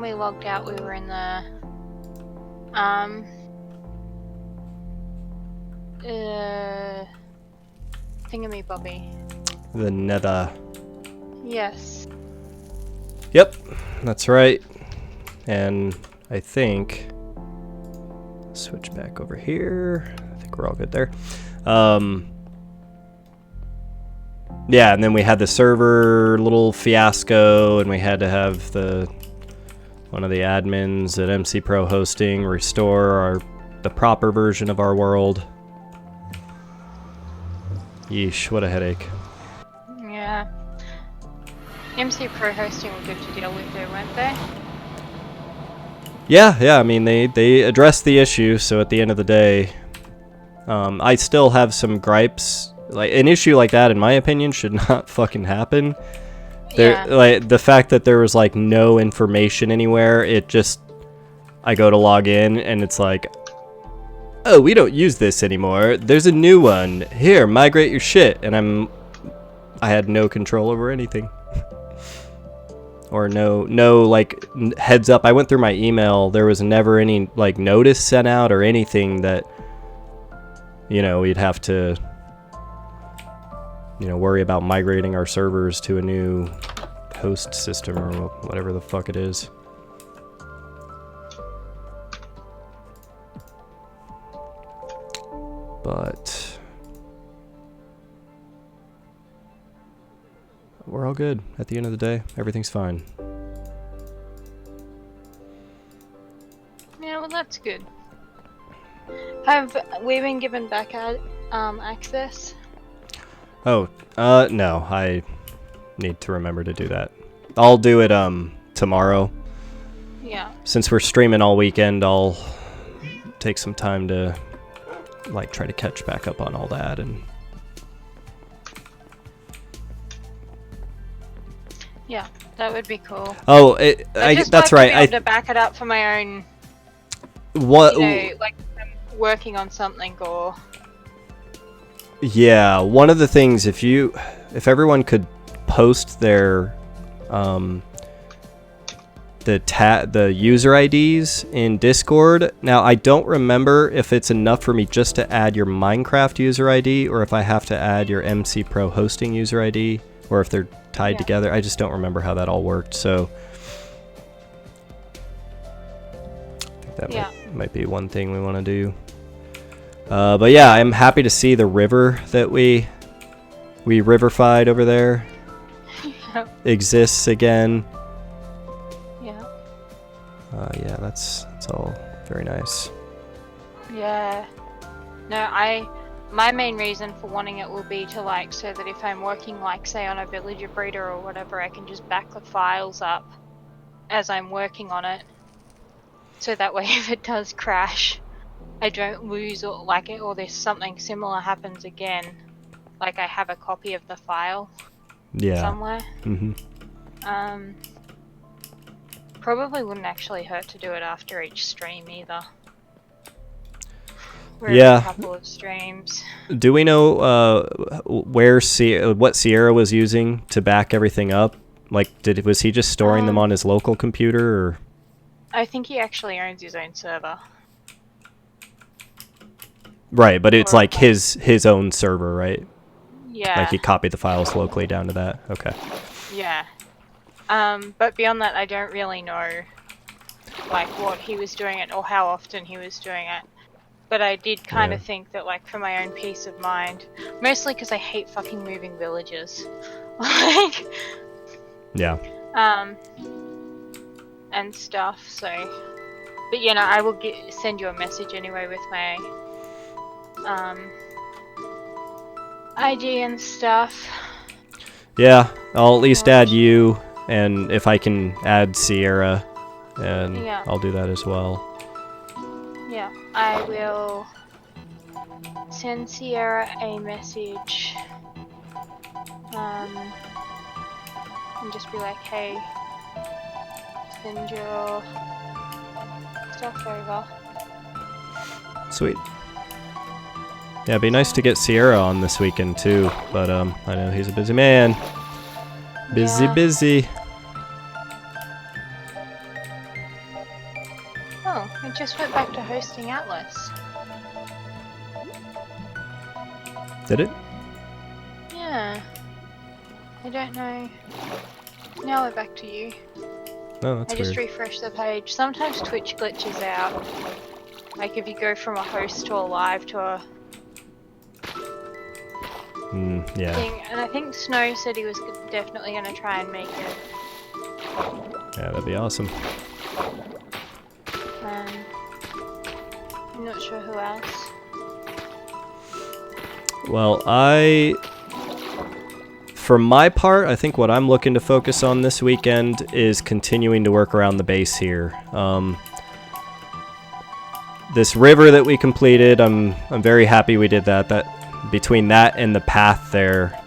we logged out, we were in the thingamybobby. The nether. Yes. Yep, that's right. And I think switch back over here. I think we're all good there. Yeah, and then we had the server little fiasco, and we had to have one of the admins at MC Pro Hosting restore the proper version of our world. Yeesh, what a headache. Yeah. MC Pro Hosting were good to deal with though, weren't they? Yeah, I mean, they addressed the issue, so at the end of the day, I still have some gripes. Like, an issue like that, in my opinion, should not fucking happen. Yeah. Like, the fact that there was, like, no information anywhere, I go to log in, and it's like, oh, we don't use this anymore. There's a new one. Here, migrate your shit. And I had no control over anything. Or no, like, heads up. I went through my email. There was never any, like, notice sent out or anything that, we'd have to, worry about migrating our servers to a new host system or whatever the fuck it is. But we're all good at the end of the day. Everything's fine. Yeah, well that's good. Have we been given back access? Oh, no, I need to remember to do that. I'll do it tomorrow. Yeah. Since we're streaming all weekend, I'll take some time to try to catch back up on all that. And yeah, that would be cool. oh, that's right. I to back it up for my own. What? Like I'm working on something or. Yeah, one of the things, if everyone could post their the user IDs in Discord. Now, I don't remember if it's enough for me just to add your Minecraft user ID or if I have to add your MC Pro Hosting user ID or if they're tied together. I just don't remember how that all worked, so I think that might be one thing we want to do. But yeah, I'm happy to see the river that we riversified over there exists again. Yeah, that's all very nice. Yeah. No, my main reason for wanting it will be to so that if I'm working say on a villager breeder or whatever, I can just back the files up as I'm working on it. So that way if it does crash, I don't lose or or there's something similar happens again. I have a copy of the file somewhere. Mm-hmm. Probably wouldn't actually hurt to do it after each stream either. We're in a couple of streams. Do we know what Sierra was using to back everything up? Was he just storing them on his local computer, or? I think he actually owns his own server. Right, but it's his own server, right? Yeah. He copied the files locally down to that. Okay. Yeah. But beyond that, I don't really know, what he was doing it or how often he was doing it. But I did kind of think that, for my own peace of mind, mostly because I hate fucking moving villages, yeah. And stuff. So, but I will send you a message anyway with my ID and stuff. Yeah, I'll at least add you. And if I can add Sierra, and I'll do that as well. Yeah, I will send Sierra a message. And just be like, hey, send your stuff over. Sweet. Yeah, it'd be nice to get Sierra on this weekend too, but I know he's a busy man. Busy. Oh, it just went back to hosting Atlas. Did it? Yeah. I don't know. Now we're back to you. No, that's I just weird. refreshed the page. Sometimes Twitch glitches out. Like if you go from a host to a live to a Yeah. thing. And I think Snow said he was definitely going to try and make it. Yeah, that'd be awesome. I'm not sure who else. Well, for my part, I think what I'm looking to focus on this weekend is continuing to work around the base here. This river that we completed, I'm very happy we did that. Between that and the path there,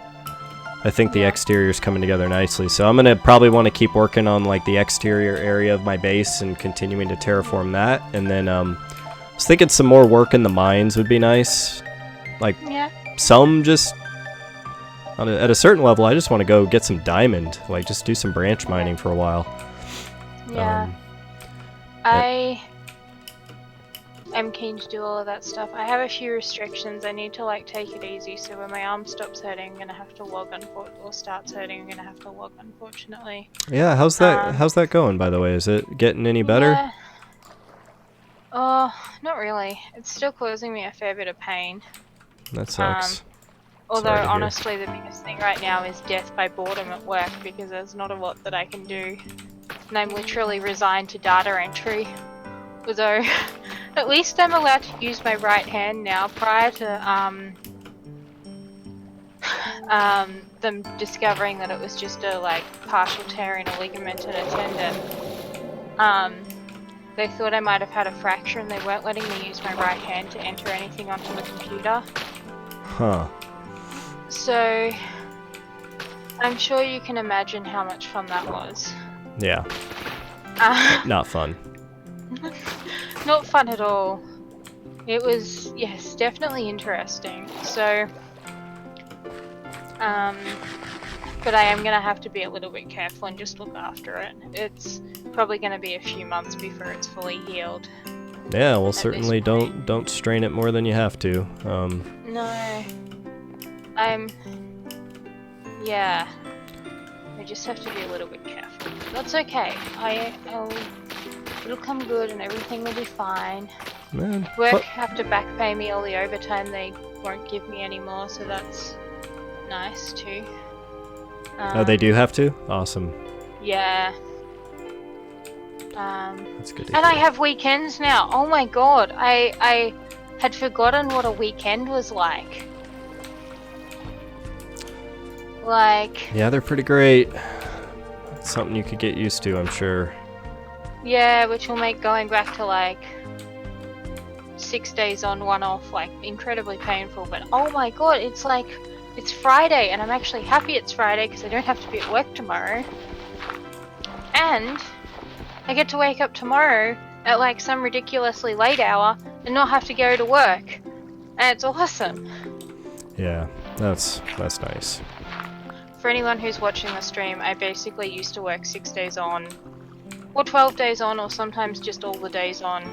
I think the exterior's coming together nicely. So I'm gonna probably want to keep working on like the exterior area of my base and continuing to terraform that. And then I was thinking some more work in the mines would be nice. Like some just at a certain level, I just want to go get some diamond. Like just do some branch mining for a while. Yeah. I'm keen to do all of that stuff. I have a few restrictions. I need to like take it easy. So when my arm stops hurting, I'm gonna have to log or starts hurting, I'm gonna have to log, unfortunately. Yeah, how's that going, by the way? Is it getting any better? Yeah. Oh, not really. It's still causing me a fair bit of pain. That sucks. Although honestly, the biggest thing right now is death by boredom at work because there's not a lot that I can do, and I'm literally resigned to data entry. Although, at least I'm allowed to use my right hand now. Prior to them discovering that it was just a like partial tear in a ligament and a tendon, they thought I might have had a fracture and they weren't letting me use my right hand to enter anything onto the computer. Huh. So, I'm sure you can imagine how much fun that was. Yeah. Not fun. Not fun at all. It was, yes, definitely interesting. So, but I am gonna have to be a little bit careful and just look after it. It's probably gonna be a few months before it's fully healed. Yeah, well, certainly don't strain it more than you have to. No. Yeah. I just have to be a little bit careful. That's okay. It'll come good and everything will be fine. Man, Work have to back pay me all the overtime they won't give me anymore, so that's nice too. Oh, they do have to? Awesome. Yeah. That's good to and hear. I have weekends now. Oh my god, I had forgotten what a weekend was like. Yeah, they're pretty great. It's something you could get used to, I'm sure. Yeah, which will make going back to like 6 days on, 1 off, like incredibly painful. But oh my god, it's like it's Friday, and I'm actually happy it's Friday because I don't have to be at work tomorrow. And I get to wake up tomorrow at like some ridiculously late hour and not have to go to work. And it's awesome. Yeah, that's nice. For anyone who's watching the stream, I basically used to work 6 days on, or 12 days on, or sometimes just all the days on.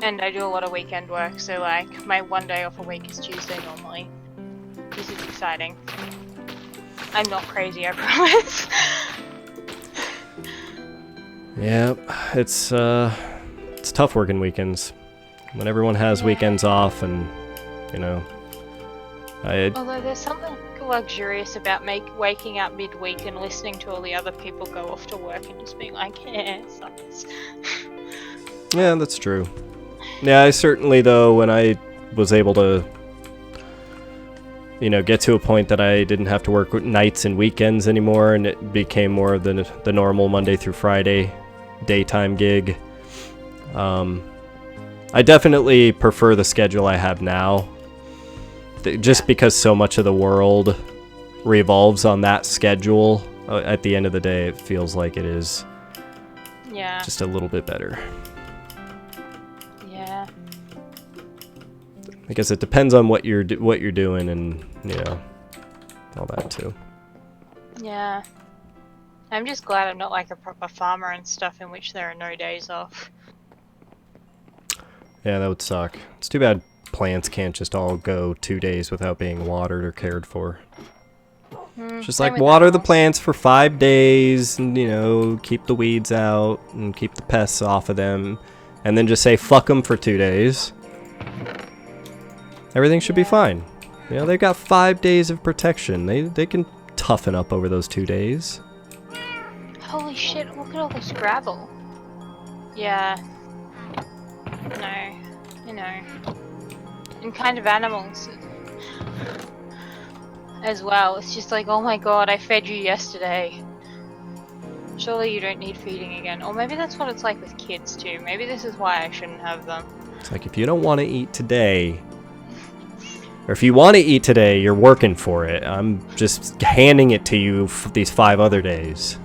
And I do a lot of weekend work, so like my 1 day off a week is Tuesday normally. This is exciting. I'm not crazy, I promise. Yep, it's tough working weekends. When everyone has weekends off and, you know, Although there's something luxurious about waking up midweek and listening to all the other people go off to work and just being like, yeah, it sucks. Yeah, that's true. Yeah, I certainly, though, when I was able to, you know, get to a point that I didn't have to work nights and weekends anymore, and it became more of the normal Monday through Friday daytime gig. I definitely prefer the schedule I have now, just because so much of the world revolves on that schedule. At the end of the day, it feels like it is just a little bit better. Yeah. I guess it depends on what you're doing, and you know, all that too. Yeah. I'm just glad I'm not like a proper farmer and stuff in which there are no days off. Yeah, that would suck. It's too bad plants can't just all go 2 days without being watered or cared for. Just Same like with water the animals. plants for 5 days and, you know, keep the weeds out and keep the pests off of them. And then just say fuck them for 2 days. Everything should be fine. You know, they've got 5 days of protection. They can toughen up over those 2 days. Holy shit, look at all this gravel. Yeah. No. You know. And kind of animals as well. It's just like, oh my god, I fed you yesterday. Surely you don't need feeding again. Or maybe that's what it's like with kids too. Maybe this is why I shouldn't have them. It's like, if you don't want to eat today, or if you want to eat today, you're working for it. I'm just handing it to you for these 5 other days.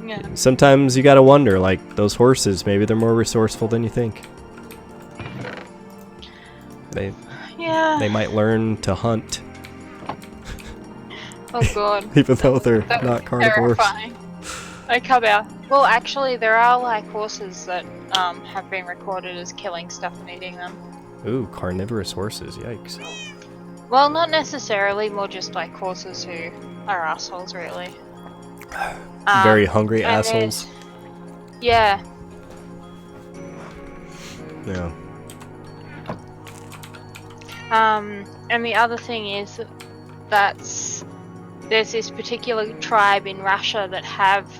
Yeah. Sometimes you gotta wonder, like, those horses, maybe they're more resourceful than you think. They might learn to hunt. Oh god. Even though they're That was not carnivores. terrifying. I come out. Well, actually, there are like horses that have been recorded as killing stuff and eating them. Ooh, carnivorous horses, yikes. Well, not necessarily, more just like horses who are assholes, really. Very hungry and assholes. Yeah. Yeah. And the other thing is there's this particular tribe in Russia that have,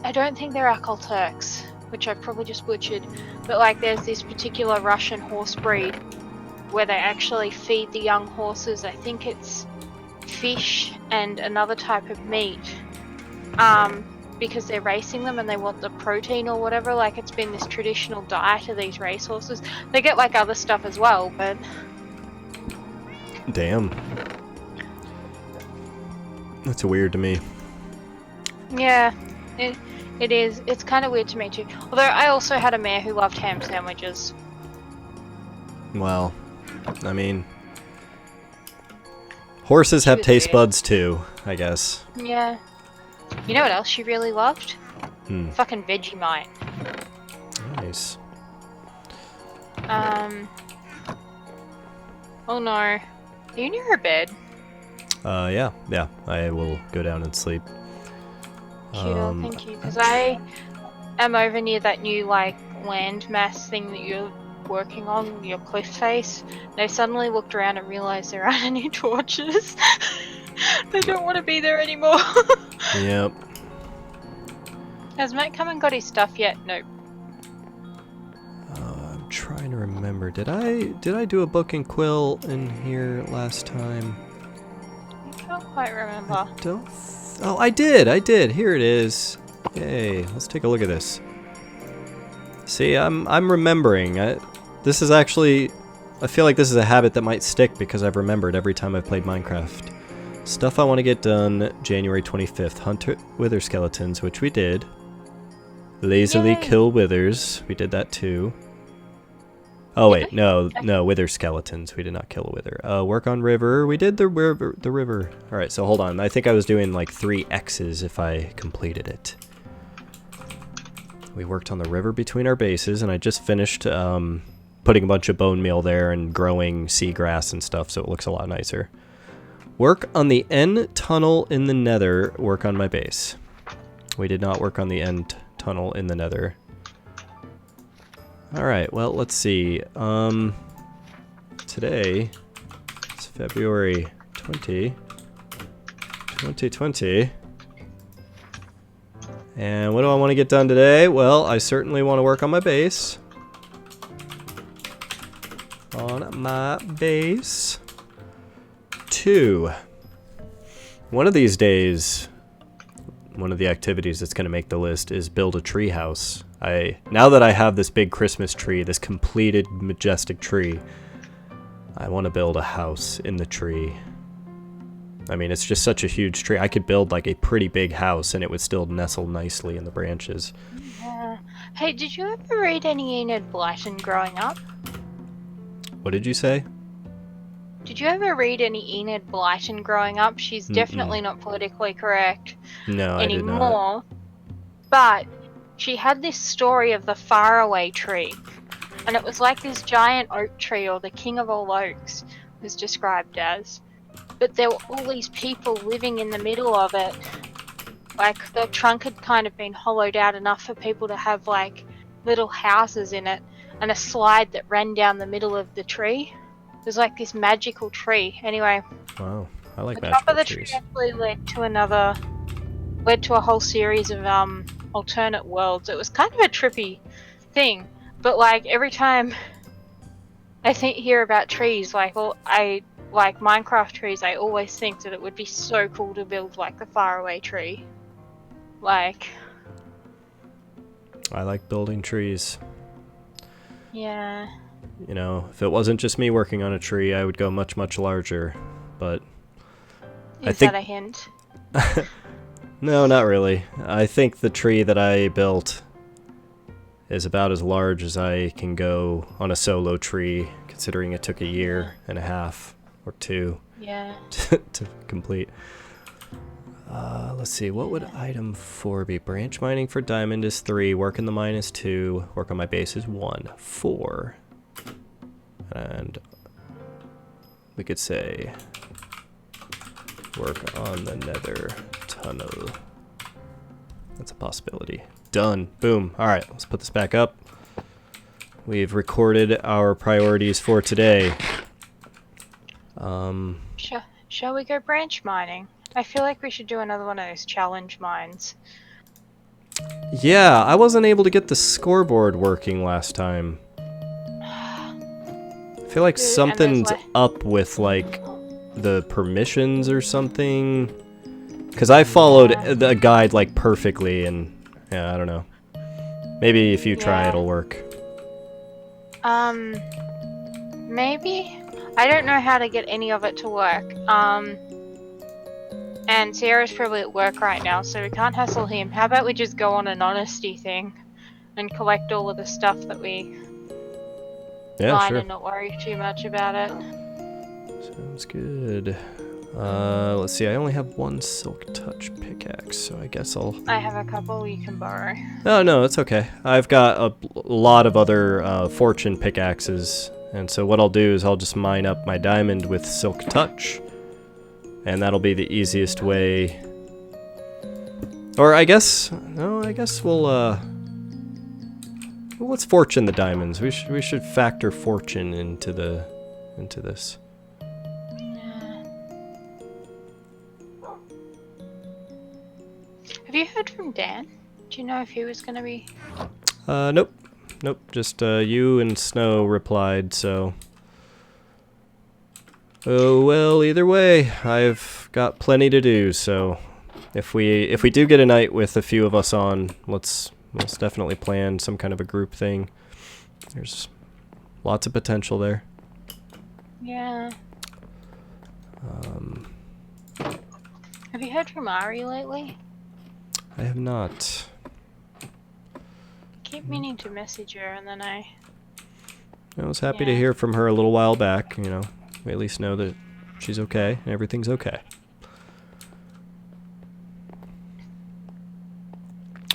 I don't think they're Akal Turks, which I probably just butchered, but like there's this particular Russian horse breed where they actually feed the young horses, I think it's fish and another type of meat, because they're racing them and they want the protein or whatever. Like, it's been this traditional diet of these racehorses. They get like other stuff as well, but Damn. That's weird to me. yeah, it is. It's kind of weird to me too. Although I also had a mare who loved ham sandwiches. Well, I mean, horses She have was taste weird. buds too, I guess. Yeah. You know what else she really loved? Hmm. Fucking Vegemite. Nice. Oh no. Are you near her bed? Yeah. I will go down and sleep. Thank you. Because I am over near that new, like, landmass thing that you're working on, your cliff face. And I suddenly looked around and realised there aren't any torches. I don't want to be there anymore. Yep. Has Matt come and got his stuff yet? Nope. I'm trying to remember. Did I do a book and quill in here last time? I can't quite remember. Oh, I did. Here it is. Yay. Let's take a look at this. See, I'm remembering. This is actually, I feel like this is a habit that might stick because I've remembered every time I've played Minecraft. Stuff I want to get done January 25th. Hunt wither skeletons, which we did. Lazily Yay. kill withers. We did that too. Oh wait, no, wither skeletons. We did not kill a wither. Work on river. We did the river. All right, so hold on. I think I was doing like 3 X's if I completed it. We worked on the river between our bases, and I just finished putting a bunch of bone meal there and growing seagrass and stuff, so it looks a lot nicer. Work on the end tunnel in the nether. Work on my base. We did not work on the end tunnel in the nether. Alright, well, let's see. Today is February 20, 2020. And what do I want to get done today? Well, I certainly want to work on my base. On my base. 2. One of these days, one of the activities that's going to make the list is build a tree house. Now that I have this big Christmas tree, this completed majestic tree, I want to build a house in the tree. I mean, it's just such a huge tree. I could build like a pretty big house and it would still nestle nicely in the branches. Yeah. Hey, did you ever read any Enid Blyton growing up? What did you say? Did you ever read any Enid Blyton growing up? She's definitely not politically correct No, I did not. anymore. But she had this story of the faraway tree. And it was like this giant oak tree, or the king of all oaks was described as. But there were all these people living in the middle of it. Like, the trunk had kind of been hollowed out enough for people to have, like, little houses in it, and a slide that ran down the middle of the tree. It was like this magical tree. Anyway, Wow, I like the top magical of the trees. tree actually led to a whole series of alternate worlds. It was kind of a trippy thing, but like every time I hear about trees, like like Minecraft trees, I always think that it would be so cool to build like the faraway tree. Like, I like building trees. yeah. You know, if it wasn't just me working on a tree, I would go much, much larger. But I Is think that a hint? no, not really. I think the tree that I built is about as large as I can go on a solo tree, considering it took a year and a half or 2 Yeah. to complete. Let's see, what would item 4 be? Branch mining for diamond is 3, work in the mine is 2, work on my base is 1. 4. And we could say work on the nether tunnel. That's a possibility. Done. Boom. Alright, let's put this back up. We've recorded our priorities for today. Shall we go branch mining? I feel like we should do another one of those challenge mines. Yeah, I wasn't able to get the scoreboard working last time. I feel like Dude, something's up with, like, the permissions or something. Because I followed the guide, like, perfectly, and, yeah, I don't know. Maybe if you try, it'll work. Maybe? I don't know how to get any of it to work. And Sierra's probably at work right now, so we can't hassle him. How about we just go on an honesty thing and collect all of the stuff that we mine and not worry too much about it? Sounds good. Let's see, I only have 1 silk touch pickaxe, so I guess I have a couple you can borrow. Oh, no, it's okay. I've got a lot of other fortune pickaxes, and so what I'll do is I'll just mine up my diamond with silk touch, and that'll be the easiest way. Or I guess, no, I guess well, let's fortune the diamonds. We should factor fortune into this. Have you heard from Dan? Do you know if he was gonna be? Nope. Nope, just you and Snow replied, so... Oh, well, either way, I've got plenty to do, so... If we do get a night with a few of us on, let's definitely plan some kind of a group thing. There's lots of potential there. Yeah. Have you heard from Ari lately? I have not. Keep meaning to message her, and then I was happy to hear from her a little while back, you know. We at least know that she's okay and everything's okay.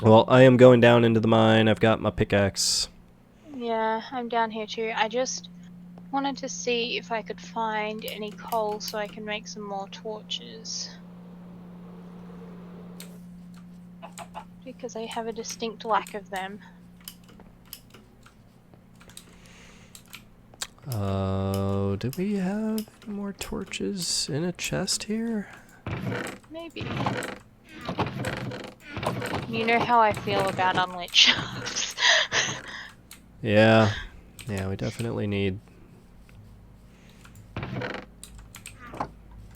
Well, I am going down into the mine. I've got my pickaxe. Yeah, I'm down here too. I just wanted to see if I could find any coal so I can make some more torches. Because I have a distinct lack of them. Do we have any more torches in a chest here? Maybe. You know how I feel about unlit shafts. Yeah, we definitely need...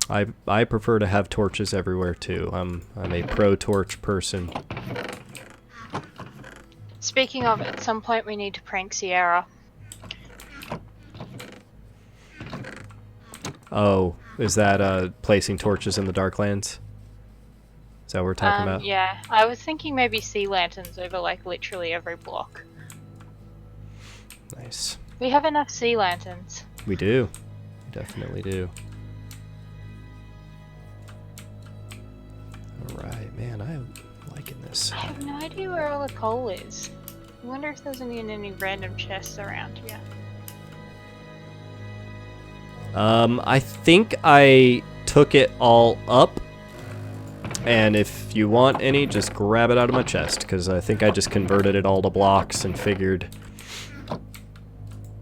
I prefer to have torches everywhere too. I'm a pro torch person. Speaking of, at some point we need to prank Sierra. Oh, is that placing torches in the Darklands? Is that what we're talking about? Yeah, I was thinking maybe sea lanterns over like literally every block. Nice. We have enough sea lanterns. We do. definitely do. Alright, man, I'm liking this. I have no idea where all the coal is. I wonder if there's any random chests around here. I think I took it all up. And if you want any, just grab it out of my chest, because I think I just converted it all to blocks and figured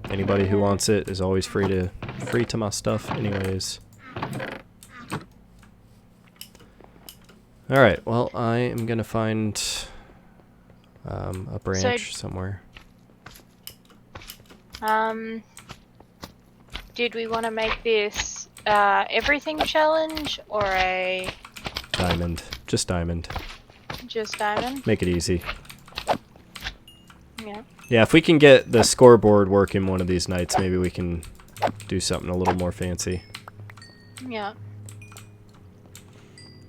anybody who wants it is always free to my stuff anyways. Alright, well, I am gonna find a branch somewhere. Did we want to make this everything challenge or a... Diamond. Just diamond. Just diamond? Make it easy. Yeah. Yeah, if we can get the scoreboard working one of these nights, maybe we can do something a little more fancy. Yeah.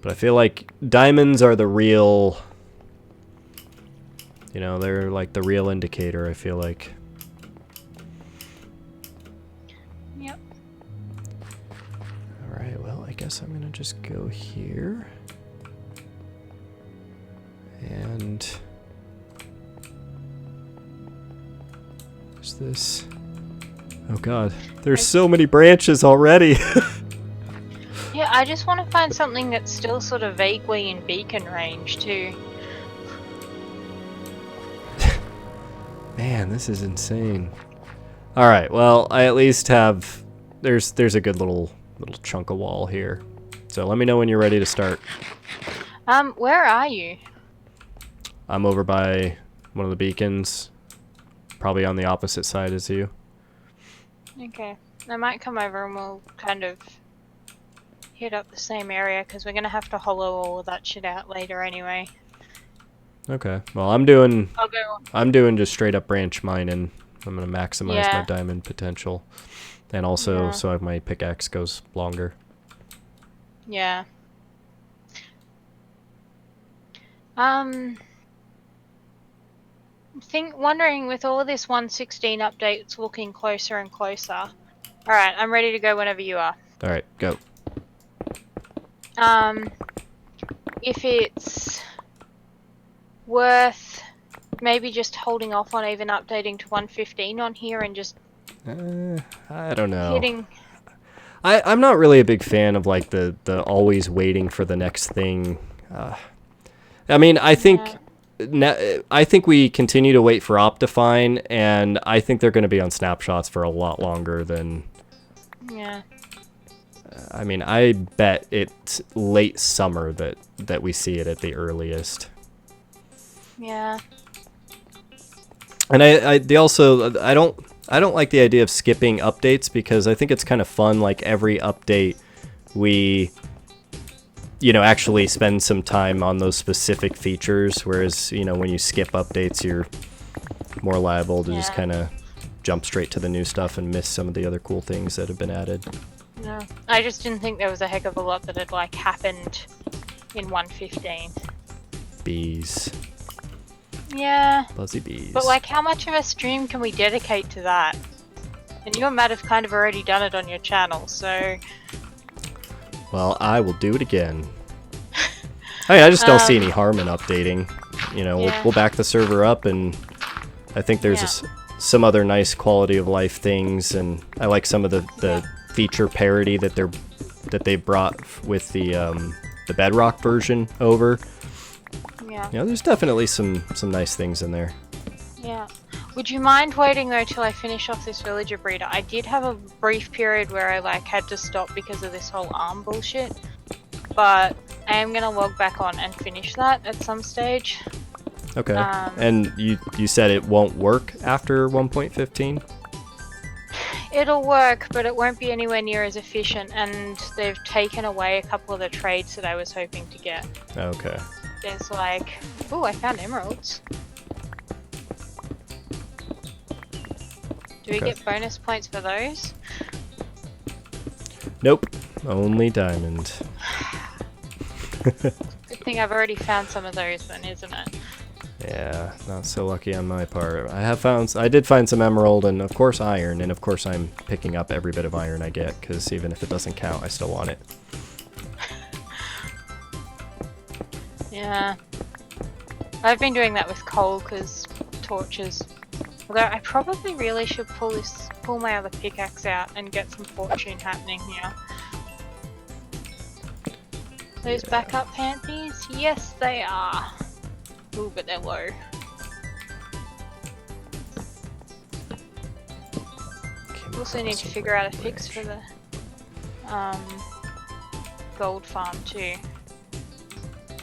But I feel like diamonds are the real... You know, they're like the real indicator, I feel like. Yep. Alright, well, I guess I'm gonna just go here. And... What's this? Oh god, there's so many branches already! Yeah, I just want to find something that's still sort of vaguely in beacon range, too. Man, this is insane. Alright, well, I at least have... There's a good little chunk of wall here. So let me know when you're ready to start. Where are you? I'm over by one of the beacons. Probably on the opposite side as you. Okay. I might come over and we'll kind of hit up the same area, because we're going to have to hollow all of that shit out later anyway. Okay. Well, I'm doing I'll go. I'm doing just straight up branch mining. I'm gonna maximize Yeah. my diamond potential, and also Yeah. so my pickaxe goes longer. Yeah. Wondering with all of this 1.16 updates looking closer and closer. Alright, I'm ready to go whenever you are. All right, go. If it's worth maybe just holding off on even updating to 1.15 on here and just I don't know. hitting... I'm not really a big fan of like the always waiting for the next thing. I mean, I think I think we continue to wait for Optifine, and I think they're going to be on snapshots for a lot longer than. Yeah. I mean, I bet it's late summer that we see it at the earliest. Yeah. And I don't like the idea of skipping updates, because I think it's kind of fun, like every update we actually spend some time on those specific features, whereas when you skip updates you're more liable to just kind of jump straight to the new stuff and miss some of the other cool things that have been added. No. I just didn't think there was a heck of a lot that had like happened in 1.15. Bees. Yeah. Buzzy bees. But like, how much of a stream can we dedicate to that? And you and Matt have kind of already done it on your channel, so... Well, I will do it again. I just don't see any harm in updating. We'll back the server up, and I think there's some other nice quality of life things, and I like some of the feature parity that they brought with the Bedrock version over. Yeah. There's definitely some nice things in there. Yeah. Would you mind waiting though till I finish off this villager breeder? I did have a brief period where I like had to stop because of this whole arm bullshit, but I am gonna log back on and finish that at some stage. Okay. And you said it won't work after 1.15? It'll work, but it won't be anywhere near as efficient, and they've taken away a couple of the trades that I was hoping to get. Okay. There's like... Ooh, I found emeralds. Do we get bonus points for those? Nope. Only diamond. Good thing I've already found some of those then, isn't it? Yeah, not so lucky on my part. I did find some emerald and of course iron, and of course I'm picking up every bit of iron I get, because even if it doesn't count, I still want it. Yeah. I've been doing that with coal because torches. Although I probably really should pull my other pickaxe out and get some fortune happening here. Those backup panties? Yes, they are. Ooh, but they're low. Also need to figure out a fix for the gold farm too.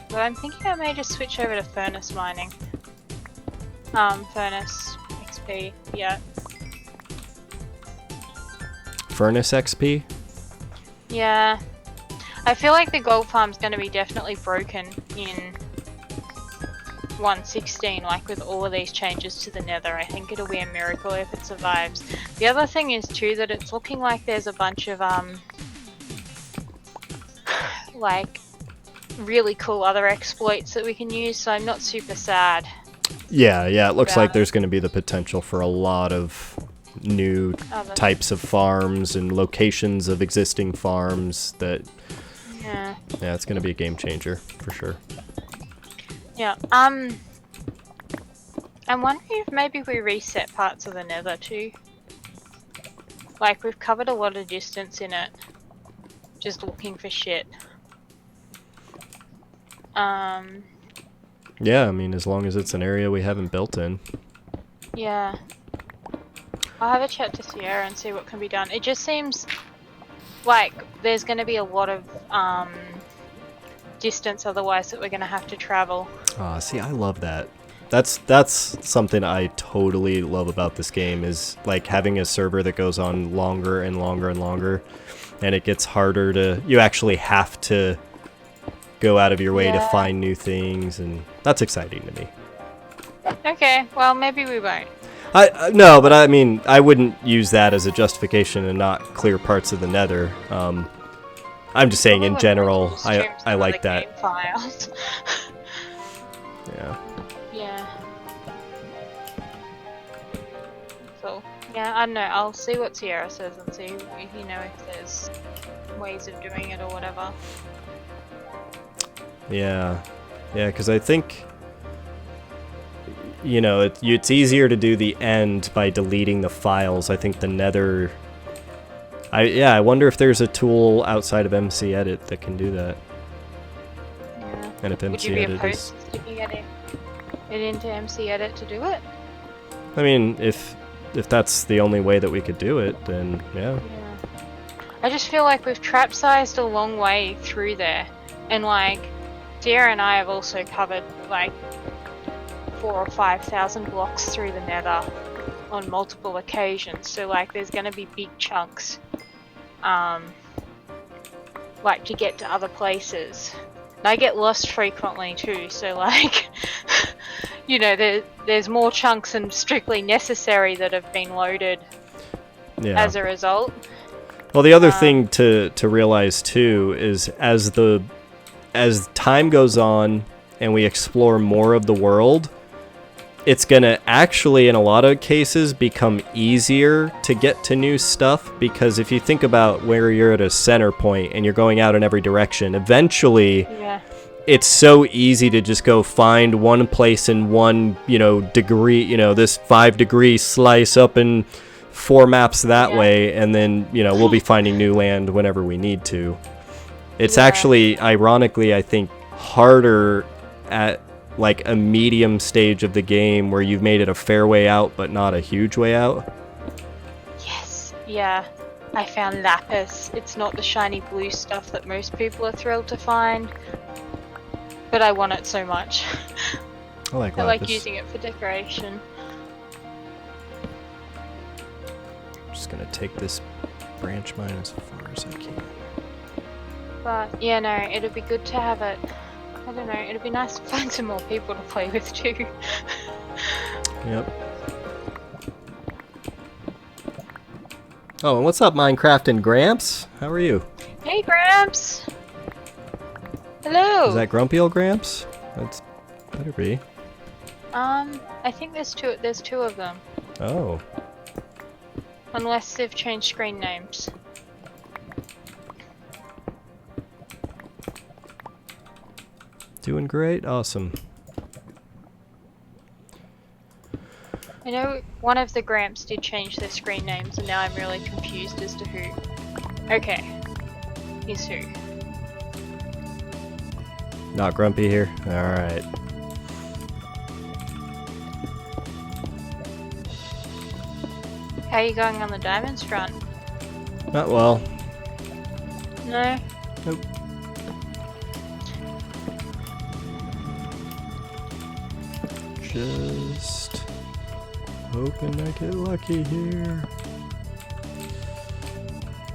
But I'm thinking I may just switch over to furnace mining. Furnace XP, yeah. Furnace XP? Yeah. I feel like the gold farm's gonna be definitely broken in 1.16, like with all of these changes to the nether. I think it'll be a miracle if it survives. The other thing is too that it's looking like there's a bunch of like really cool other exploits that we can use, so I'm not super sad. Yeah, it looks like there's going to be the potential for a lot of new types of farms and locations of existing farms that... Yeah, it's going to be a game changer, for sure. Yeah, I'm wondering if maybe we reset parts of the nether too. Like, we've covered a lot of distance in it, just looking for shit. Yeah, I mean, as long as it's an area we haven't built in. Yeah. I'll have a chat to Sierra and see what can be done. It just seems like there's going to be a lot of distance otherwise that we're going to have to travel. See, I love that. That's something I totally love about this game, is like having a server that goes on longer and longer and longer, and it gets harder to... You actually have to go out of your way to find new things, and that's exciting to me. Okay, well maybe we won't. No, but I mean, I wouldn't use that as a justification to not clear parts of the nether. I'm just saying in general, I like that. Yeah. Yeah. So, yeah, I don't know. I'll see what Sierra says and see, you know, if there's ways of doing it or whatever. Yeah, because I think, you know, it's easier to do the end by deleting the files. I think the nether... I wonder if there's a tool outside of MC Edit that can do that. Yeah. And if MC Would you be Edit opposed to sticking it into MC Edit to do it? I mean, if that's the only way that we could do it, then yeah. I just feel like we've trap sized a long way through there, and like Sierra and I have also covered like 4,000 or 5,000 blocks through the nether on multiple occasions, so like there's gonna be big chunks like to get to other places. And I get lost frequently too, so like you know, there's more chunks than strictly necessary that have been loaded as a result. Well, the other thing to realize too is as time goes on and we explore more of the world, it's gonna actually, in a lot of cases, become easier to get to new stuff, because if you think about where you're at a center point and you're going out in every direction, eventually it's so easy to just go find one place in one, you know, degree, you know, this 5-degree slice up in 4 maps that way, and then, you know, we'll be finding new land whenever we need to. It's actually, ironically, I think, harder at like a medium stage of the game where you've made it a fair way out but not a huge way out. Yes, yeah. I found lapis. It's not the shiny blue stuff that most people are thrilled to find, but I want it so much. I like lapis. I like using it for decoration. I'm just gonna take this branch mine as far as I can. But yeah, no, it'd be good to have it. I don't know, it'd be nice to find some more people to play with too. Yep. Oh, and what's up, Minecraft and Gramps? How are you? Hey, Gramps! Hello! Is that Grumpy Old Gramps? That's better be. I think there's two. There's two of them, Oh. unless they've changed screen names. Doing great? Awesome. I know one of the Gramps did change their screen names, and now I'm really confused as to who. Okay, here's who. Not grumpy here? Alright. How are you going on the diamonds front? Not well. No? Nope. Just hoping I get lucky here.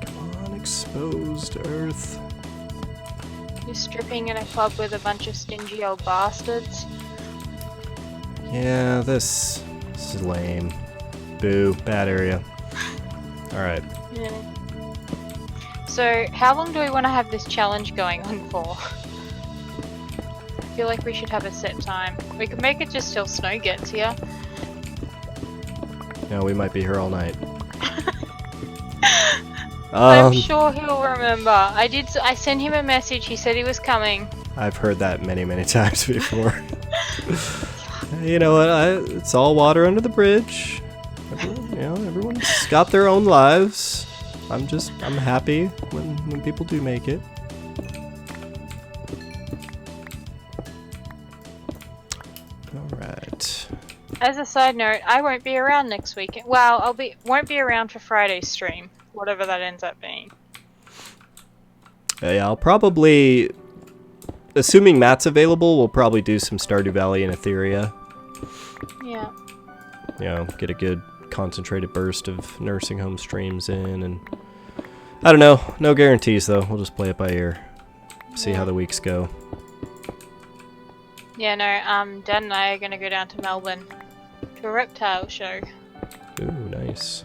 Come on, exposed earth. You're stripping in a club with a bunch of stingy old bastards. Yeah, this is lame. Boo, bad area. Alright. Yeah. So, how long do we want to have this challenge going on for? I feel like we should have a set time. We could make it just till snow gets here. Yeah, we might be here all night. I'm sure he'll remember. I sent him a message, he said he was coming. I've heard that many, many times before. You know what? It's all water under the bridge. Everyone's got their own lives. I'm happy when people do make it. Alright. As a side note, I won't be around next week. Well, won't be around for Friday's stream, whatever that ends up being. Yeah, I'll probably, assuming Matt's available, we'll probably do some Stardew Valley and Etheria. Yeah. You know, get a good concentrated burst of nursing home streams in, and I don't know, no guarantees though. We'll just play it by ear, see how the weeks go. Yeah, no, Dad and I are gonna go down to Melbourne to a reptile show. Ooh, nice.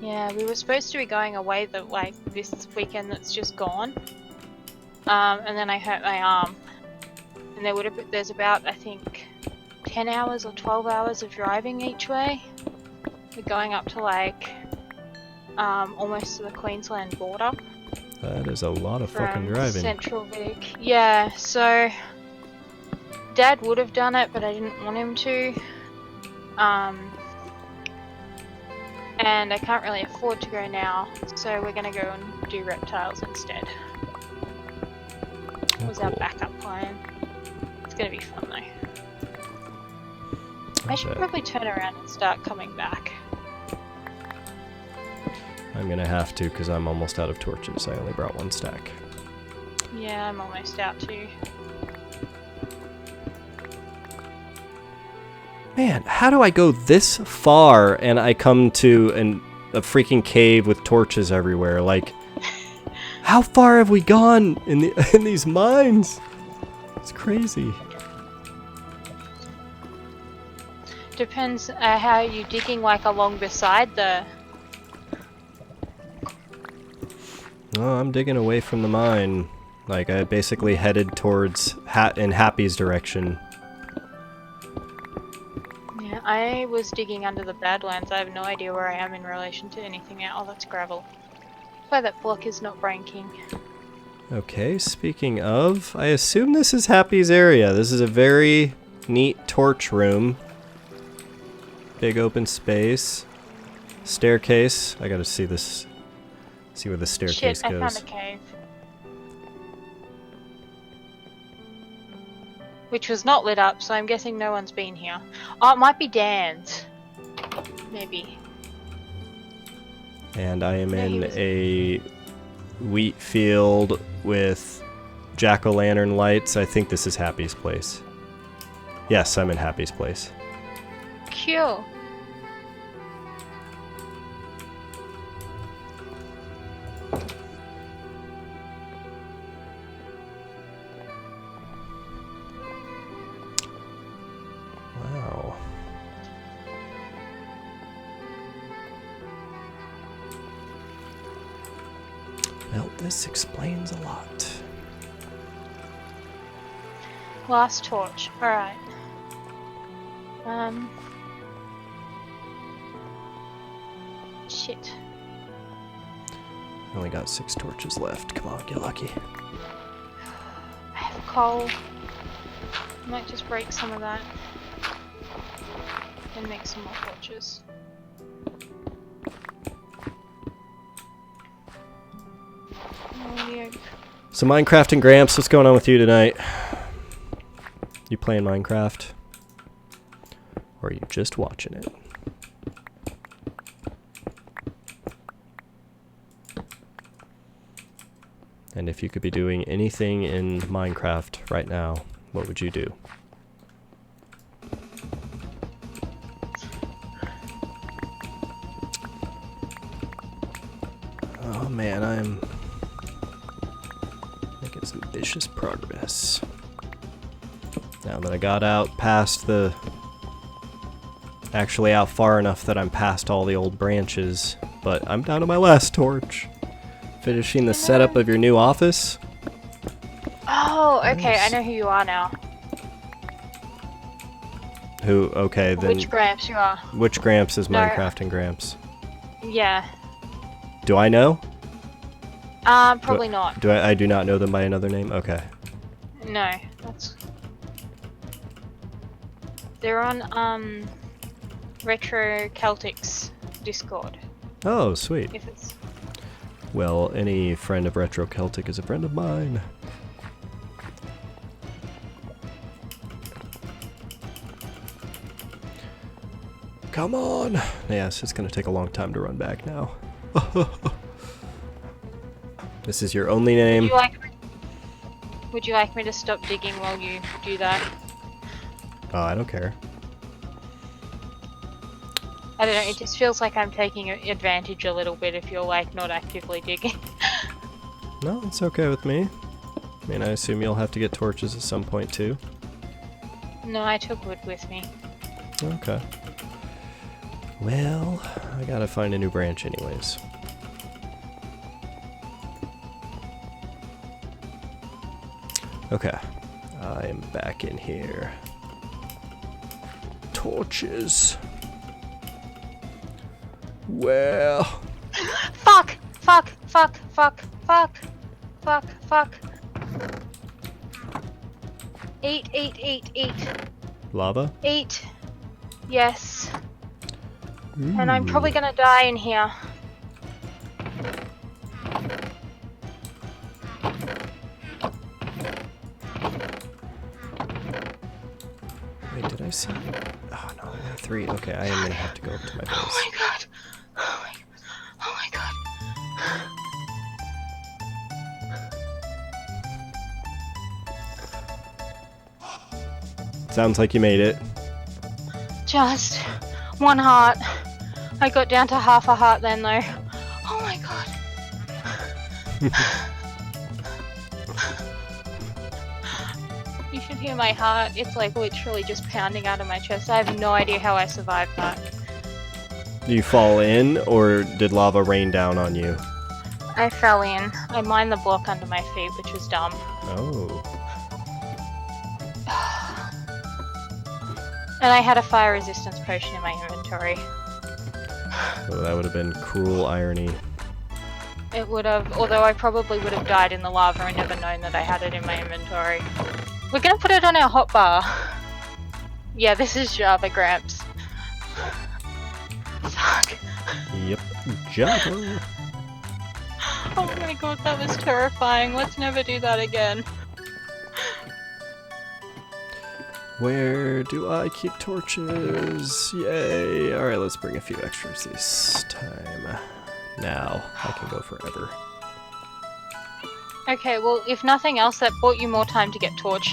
Yeah, we were supposed to be going away this weekend that's just gone. And then I hurt my arm. And there's about, I think, 10 hours or 12 hours of driving each way. We're going up to almost to the Queensland border. That is a lot of fucking driving. Central Vic. Yeah, so Dad would have done it, but I didn't want him to. And I can't really afford to go now, so we're gonna go and do reptiles instead. Oh, Was our backup plan. It's gonna be fun though. I should probably turn around and start coming back. I'm gonna have to, because I'm almost out of torches. I only brought one stack. Yeah, I'm almost out too. Man, how do I go this far and I come to a freaking cave with torches everywhere? Like, how far have we gone in these mines? It's crazy. Depends how you're digging, along beside the... Oh, I'm digging away from the mine. Like, I basically headed towards in Happy's direction. Yeah, I was digging under the Badlands. I have no idea where I am in relation to anything else. Oh, that's gravel. That's why that block is not breaking. Okay, speaking of, I assume this is Happy's area. This is a very neat torch room. Big open space. Staircase. I gotta see this. See where the staircase Shit, goes. I found a cave. Which was not lit up, so I'm guessing no one's been here. Oh, it might be Dan's. Maybe. And I am in a wheat field with jack-o'-lantern lights. I think this is Happy's place. Yes, I'm in Happy's place. Cool. Wow. Well, this explains a lot. Last torch. Alright. Shit. I only got 6 torches left. Come on, get lucky. I have coal. I might just break some of that. And make some more torches. Oh, So Minecraft and Gramps, what's going on with you tonight? You playing Minecraft? Or are you just watching it? And if you could be doing anything in Minecraft right now, what would you do? Oh man, I'm making some vicious progress. Now that I got out past the... Actually out far enough that I'm past all the old branches, but I'm down to my last torch. Finishing the setup of your new office. Oh, okay, Nice. I know who you are now. Who? Okay, then. Which Gramps you are? Which Gramps is No. Minecraft and Gramps? Yeah. Do I know? Probably not. Do I do not know them by another name? Okay. No, that's... They're on, Retro Celtics Discord. Oh, sweet. If it's... Well, any friend of Retro Celtic is a friend of mine. Come on! Yes, it's gonna take a long time to run back now. This is your only name. Would you like me to stop digging while you do that? Oh, I don't care. I don't know, it just feels like I'm taking advantage a little bit if you're like not actively digging. No, it's okay with me. I mean, I assume you'll have to get torches at some point too. No, I took wood with me. Okay. Well, I gotta find a new branch anyways. Okay. I am back in here. Torches. Well. Fuck! Fuck! Fuck! Fuck! Fuck! Fuck! Fuck! Eight. Lava? 8. Yes. And I'm probably gonna die in here. Wait, did I see? Oh no, only 3. Okay, I am gonna have to go up to my base. Oh my god. Oh my god. Oh my god. Sounds like you made it. Just 1 heart. I got down to half a heart then though. Oh my god. You should hear my heart. It's like literally just pounding out of my chest. I have no idea how I survived that. Do you fall in, or did lava rain down on you? I fell in. I mined the block under my feet, which was dumb. Oh. And I had a fire resistance potion in my inventory. Oh, that would have been cruel irony. It would have, although I probably would have died in the lava and never known that I had it in my inventory. We're gonna put it on our hotbar. Yeah, this is Java Gramps. Fuck. Yep. Jumper. Oh my god, that was terrifying. Let's never do that again. Where do I keep torches? Yay! Alright, let's bring a few extras this time. Now, I can go forever. Okay, well, if nothing else, that bought you more time to get torches.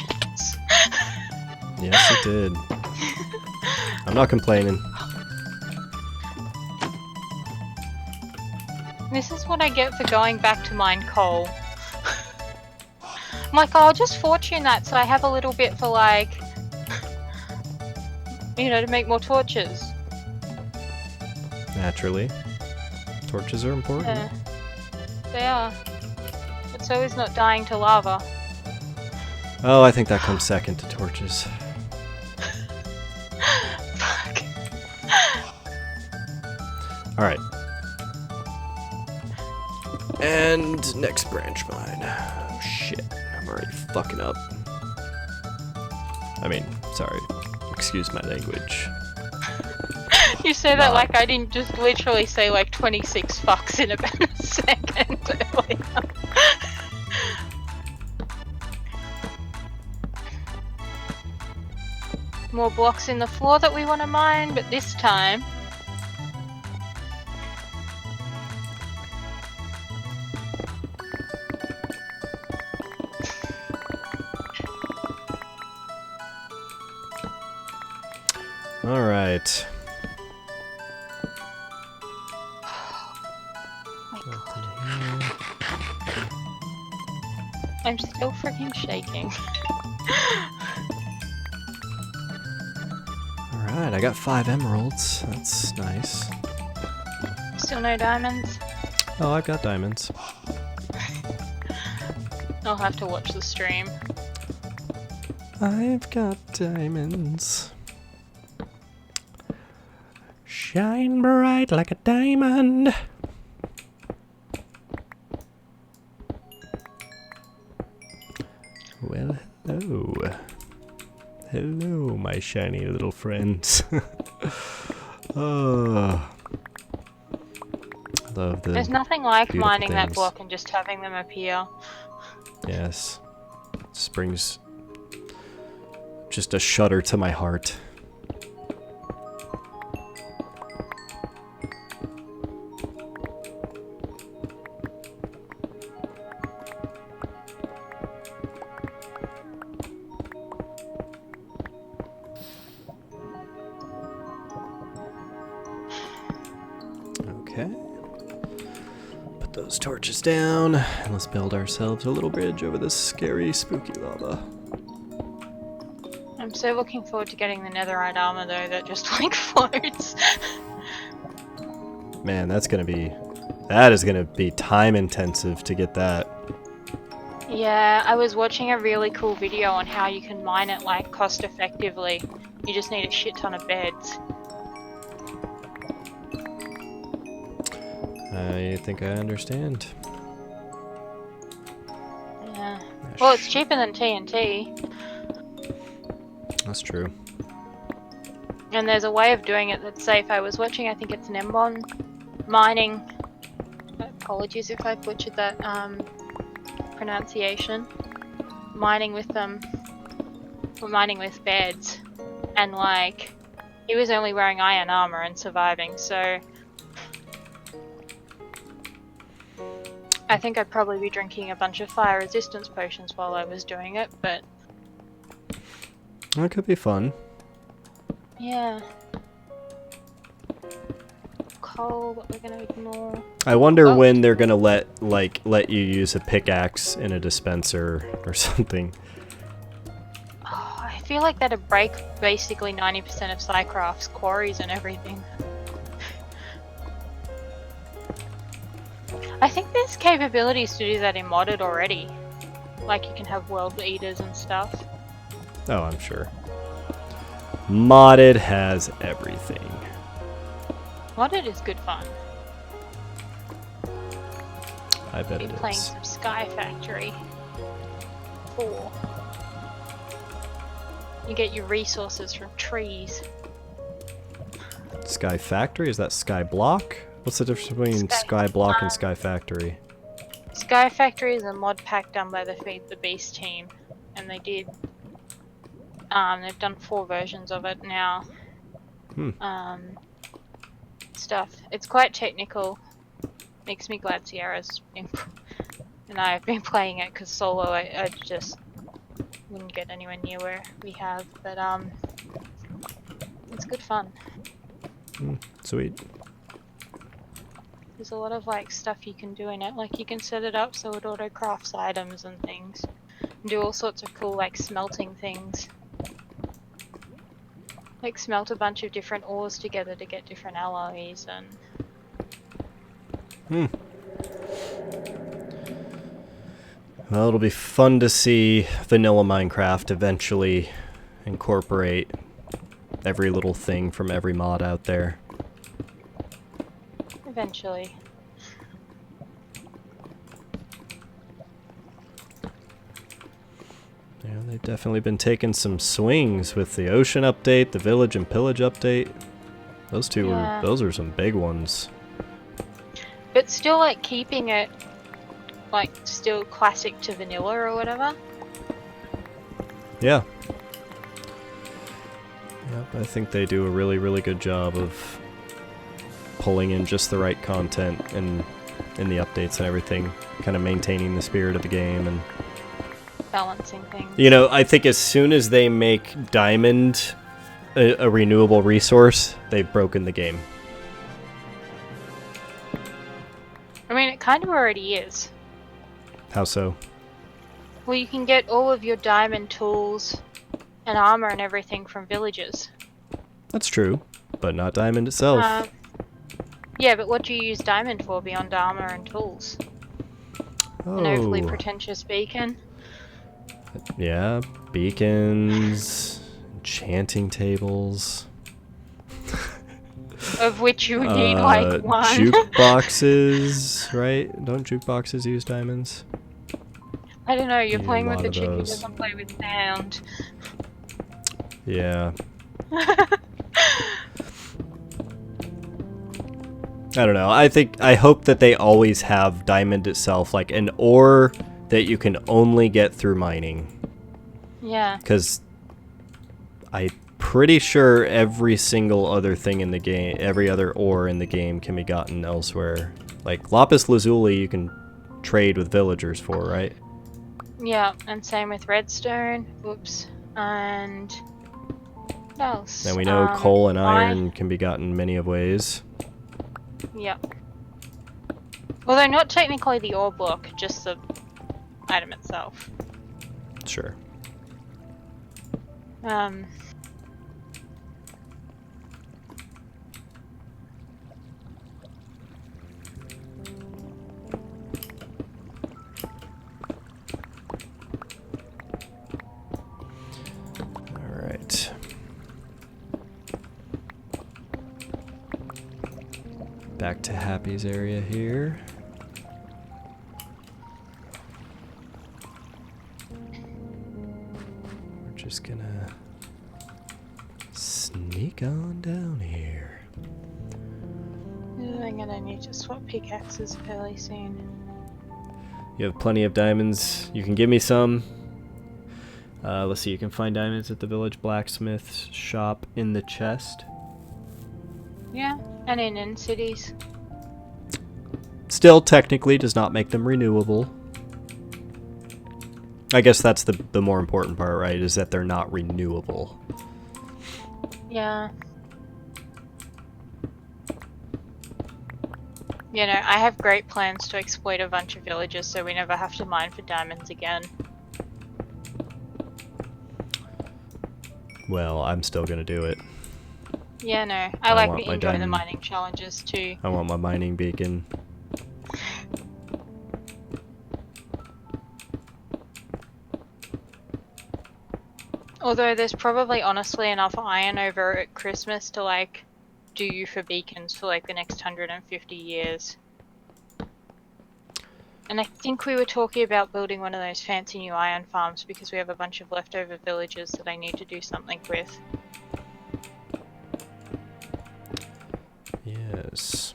Yes, it did. I'm not complaining. This is what I get for going back to mine coal. I'm like, oh, I'll just fortune that so I have a little bit for like... You know, to make more torches. Naturally. Torches are important. Yeah, they are. But so is not dying to lava. Oh, I think that comes second to torches. Alright. And next branch mine. Oh, shit. I'm already fucking up. I mean, sorry. Excuse my language. You say that like I didn't just literally say like 26 fucks in about a second earlier. More blocks in the floor that we want to mine, but this time... Alright. My God. I'm still freaking shaking. Alright, I got 5 emeralds. That's nice. Still no diamonds? Oh, I've got diamonds. I'll have to watch the stream. I've got diamonds. Shine bright like a diamond. Well, hello. Hello, my shiny little friends. Oh, love the There's nothing like beautiful mining that things. block and just having them appear. Yes. This brings just a shudder to my heart. Okay. Put those torches down, and let's build ourselves a little bridge over this scary, spooky lava. I'm so looking forward to getting the netherite armor though that just like floats. Man, that is gonna be time intensive to get that. Yeah, I was watching a really cool video on how you can mine it like cost effectively. You just need a shit ton of beds. I think I understand. Yeah. Well, it's cheaper than TNT. That's true. And there's a way of doing it that's safe. I was watching, I think it's Nembon, mining. Apologies if I butchered that pronunciation. Mining with them. Or mining with beds. And like, he was only wearing iron armor and surviving, so. I think I'd probably be drinking a bunch of fire resistance potions while I was doing it, but. That could be fun. Yeah. Coal that we're gonna ignore. I wonder when they're gonna let you use a pickaxe in a dispenser or something. Oh, I feel like that'd break basically 90% of Psycraft's quarries and everything. I think there's capabilities to do that in modded already. Like you can have world eaters and stuff. Oh, I'm sure. Modded has everything. Modded is good fun. I bet Been it playing is. some Sky Factory 4. You get your resources from trees. Sky Factory? Is that Sky Block? What's the difference between Sky Block and Sky Factory? Sky Factory is a mod pack done by the Feed the Beast team, and they did. They've done 4 versions of it now. Stuff. It's quite technical. Makes me glad Sierra's been and I have been playing it because solo I just wouldn't get anywhere near where we have. But it's good fun. Sweet. There's a lot of like stuff you can do in it. Like you can set it up so it auto crafts items and things. And do all sorts of cool like smelting things. Like smelt a bunch of different ores together to get different alloys and... Well, it'll be fun to see vanilla Minecraft eventually incorporate every little thing from every mod out there. Eventually. Yeah, they've definitely been taking some swings with the ocean update, the village and pillage update. Those two Yeah. those are some big ones. But still, like, keeping it, like, still classic to vanilla or whatever. Yeah. Yep, I think they do a really, really good job of pulling in just the right content and in the updates and everything, kind of maintaining the spirit of the game and Balancing things. you know, I think as soon as they make diamond a renewable resource, they've broken the game. I mean, it kind of already is. How so? Well, you can get all of your diamond tools and armor and everything from villages. That's true, but not diamond itself. Yeah, but what do you use diamond for beyond armor and tools? An overly pretentious beacon? Yeah, beacons, enchanting tables. Of which you need like one. Jukeboxes, right? Don't jukeboxes use diamonds? I don't know, you're Need a playing with lot the of chick who those. doesn't play with sound. Yeah. I don't know. I hope that they always have diamond itself, like an ore that you can only get through mining. Yeah. Because I'm pretty sure every single other thing in the game, every other ore in the game can be gotten elsewhere. Like lapis lazuli you can trade with villagers for, right? Yeah, and same with redstone. Oops. And what else? And we know coal and iron can be gotten many of ways. Yep. Although not technically the ore block, just the item itself. Sure. Alright. Back to Happy's area here. We're just gonna sneak on down here. I'm gonna need to swap pickaxes fairly soon. You have plenty of diamonds. You can give me some. Let's see, you can find diamonds at the village blacksmith shop in the chest. Yeah, and in cities. Still, technically, does not make them renewable. I guess that's the more important part, right? Is that they're not renewable. Yeah. You know, I have great plans to exploit a bunch of villages so we never have to mine for diamonds again. Well, I'm still gonna do it. Yeah, no. I like want to my enjoy the diamond. mining challenges too. I want my mining beacon. Although there's probably honestly enough iron over at Christmas to like do you for beacons for like the next 150 years. And I think we were talking about building one of those fancy new iron farms because we have a bunch of leftover villages that I need to do something with. Yes.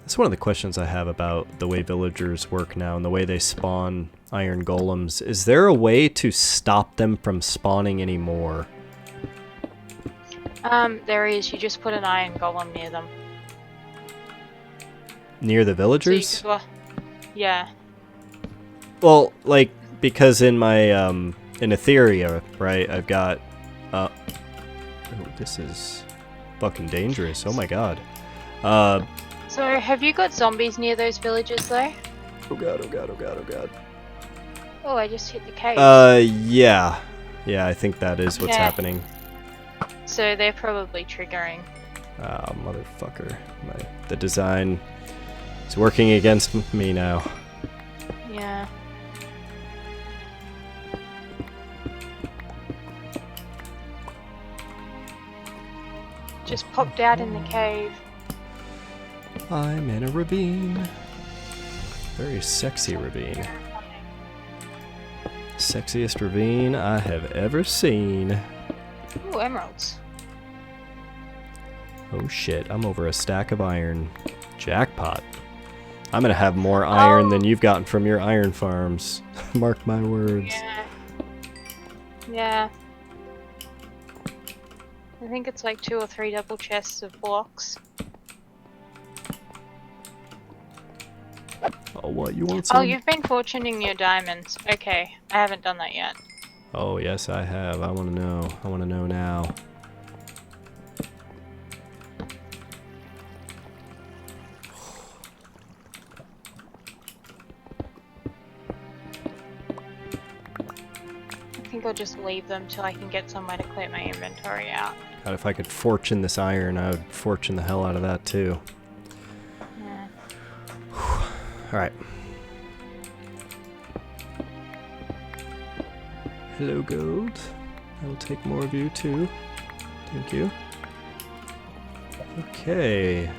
That's one of the questions I have about the way villagers work now and the way they spawn iron golems. Is there a way to stop them from spawning anymore? There is. You just put an iron golem near them. Near the So you villagers? could, yeah. Well, like, because in my, in Etheria, right, I've got, oh, this is fucking dangerous. Oh my god. So have you got zombies near those villages though? Oh god, oh god, oh god, oh god. Oh, I just hit the cave. Yeah. Yeah, I think that is what's Okay. happening. So they're probably triggering. Ah, motherfucker. The design is working against me now. Yeah. just popped out in the cave. I'm in a ravine. Very sexy ravine. Sexiest ravine I have ever seen. Ooh, emeralds. Oh shit, I'm over a stack of iron. Jackpot. I'm gonna have more iron than you've gotten from your iron farms. Mark my words. Yeah. Yeah. I think it's like 2 or 3 double chests of blocks. Oh, what? You want some? Oh, you've been fortuning your diamonds. Okay, I haven't done that yet. Oh, yes, I have. I want to know. I want to know now. I think I'll just leave them till I can get somewhere to clear my inventory out. God, if I could fortune this iron, I would fortune the hell out of that, too. Yeah. Alright. Hello, gold. I will take more of you, too. Thank you. Okay.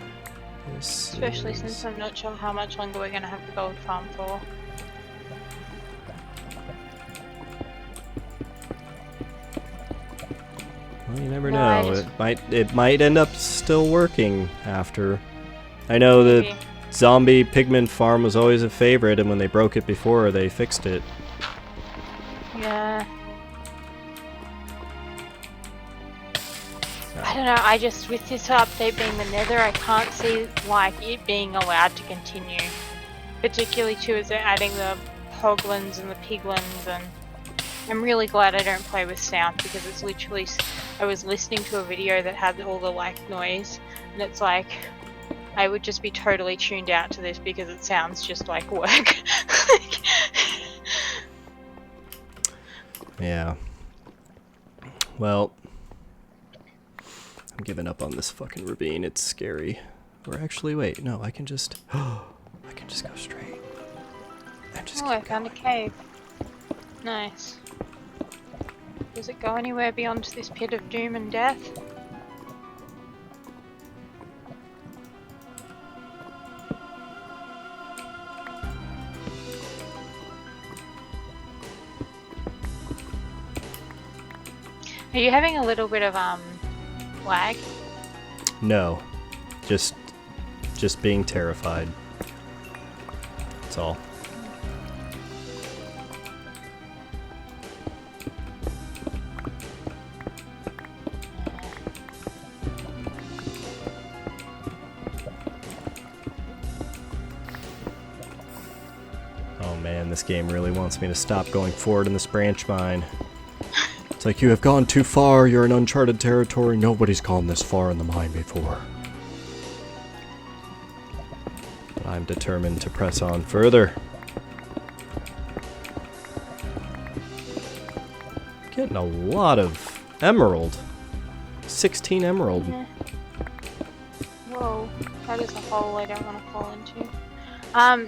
Especially since I'm not sure how much longer we're going to have the gold farm for. Well, you never No, know. It might end up still working after. I know the zombie pigment farm was always a favorite, and when they broke it before, they fixed it. Yeah. I don't know, I just, with this update being the nether, I can't see, like, it being allowed to continue. Particularly, too, as they're adding the hoglins and the piglins, and I'm really glad I don't play with sound, because it's literally, I was listening to a video that had all the, like, noise, and it's like, I would just be totally tuned out to this because it sounds just like work. Yeah. Well, I'm giving up on this fucking ravine. It's scary. Or actually, wait, no, I can just... I can just go straight. And just I found a cave. Nice. Does it go anywhere beyond this pit of doom and death? Are you having a little bit of lag? No. Just being terrified. That's all. Oh man, this game really wants me to stop going forward in this branch mine. It's like, you have gone too far, you're in uncharted territory, nobody's gone this far in the mine before. But I'm determined to press on further. Getting a lot of emerald. 16 emerald. Yeah. Whoa, that is a hole I don't want to fall into.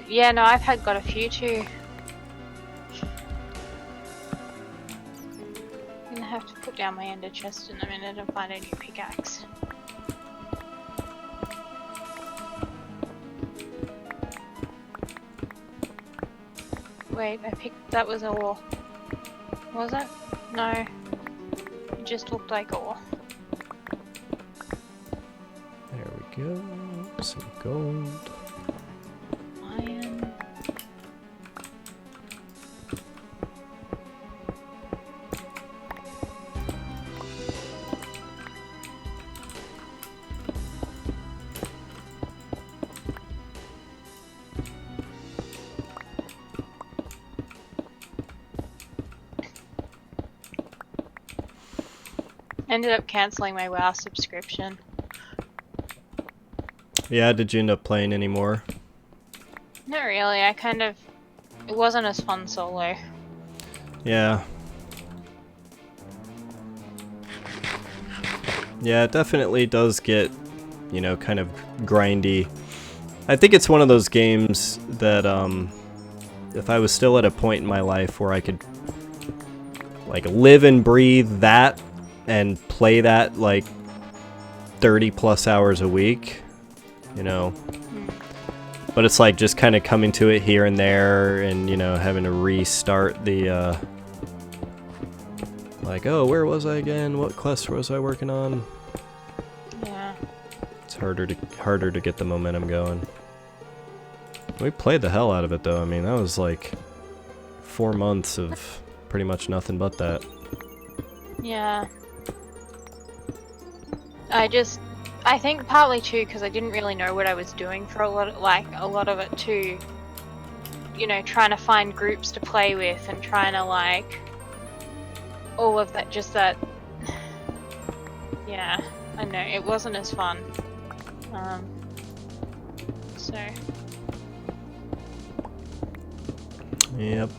Yeah, no, I've got a few too. I'm gonna have to put down my ender chest in a minute and find a new pickaxe. Wait, that was ore. Was it? No. It just looked like ore. There we go. Some gold. Iron. Ended up cancelling my WoW subscription. Yeah, did you end up playing any more? Not really, it wasn't as fun solo. Yeah. Yeah, it definitely does get, you know, kind of grindy. I think it's one of those games that, if I was still at a point in my life where I could, like, live and breathe that and play that, like, 30 plus hours a week, you know. But it's like just kind of coming to it here and there and, you know, having to restart the, like, oh, where was I again? What quest was I working on? Yeah. It's harder to get the momentum going. We played the hell out of it, though. I mean, that was like 4 months of pretty much nothing but that. Yeah. I think partly too because I didn't really know what I was doing for a lot of it too. You know, trying to find groups to play with and trying to like all of that, just that. Yeah, I know it wasn't as fun. So. Yep,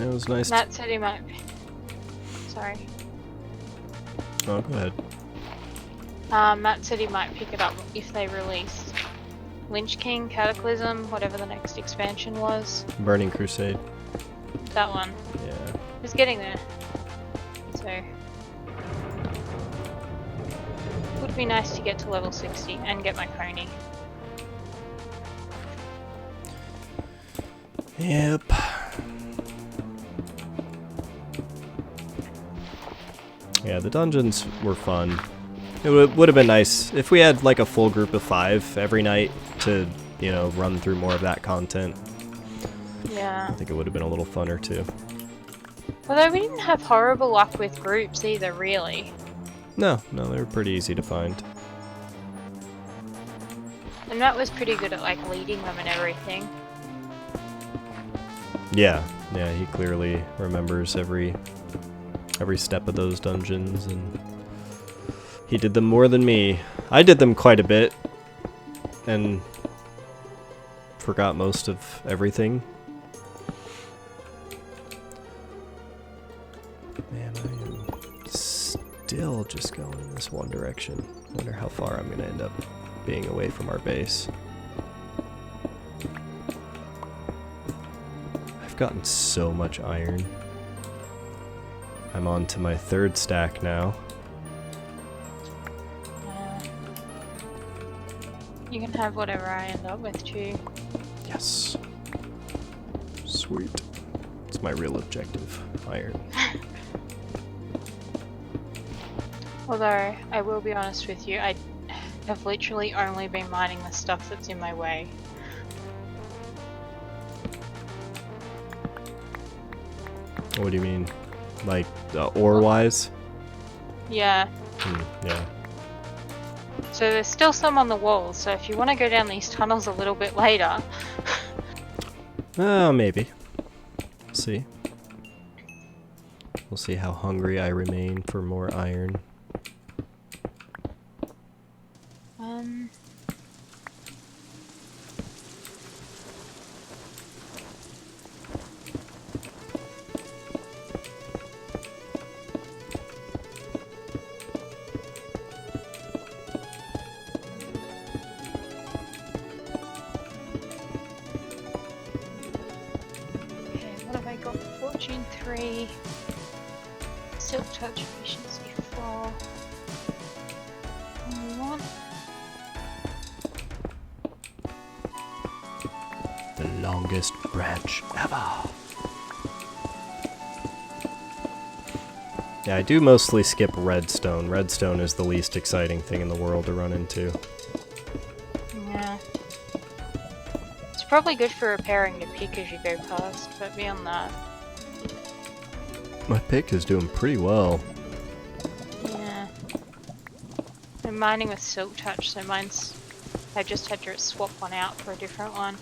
it was nice. Matt said he might. Sorry. Oh, go ahead. Matt said he might pick it up if they release Lynch King, Cataclysm, whatever the next expansion was. Burning Crusade. That one. Yeah. He's getting there. So. Would be nice to get to level 60 and get my pony. Yep. Yeah, the dungeons were fun. It would have been nice if we had like a full group of 5 every night to, you know, run through more of that content. Yeah. I think it would have been a little funner too. Although we didn't have horrible luck with groups either, really. No, they were pretty easy to find. And Matt was pretty good at like leading them and everything. Yeah, he clearly remembers every step of those dungeons, and he did them more than me. I did them quite a bit, and forgot most of everything. Man, I am still just going in this one direction. Wonder how far I'm gonna end up being away from our base. I've gotten so much iron. I'm on to my 3rd stack now. You can have whatever I end up with too. Yes. Sweet. It's my real objective. Iron. Although, I will be honest with you, I have literally only been mining the stuff that's in my way. What do you mean? Like, ore-wise? Yeah. Yeah. So there's still some on the walls, so if you want to go down these tunnels a little bit later... Maybe. We'll see. We'll see how hungry I remain for more iron. Fortune 3, Silk Touch Efficiency 4, only 1. The longest branch ever. Yeah, I do mostly skip redstone. Redstone is the least exciting thing in the world to run into. Yeah. It's probably good for repairing your pick as you go past, but beyond that... My pick is doing pretty well. Yeah. I'm mining with Silk Touch, so mine's... I just had to swap one out for a different one.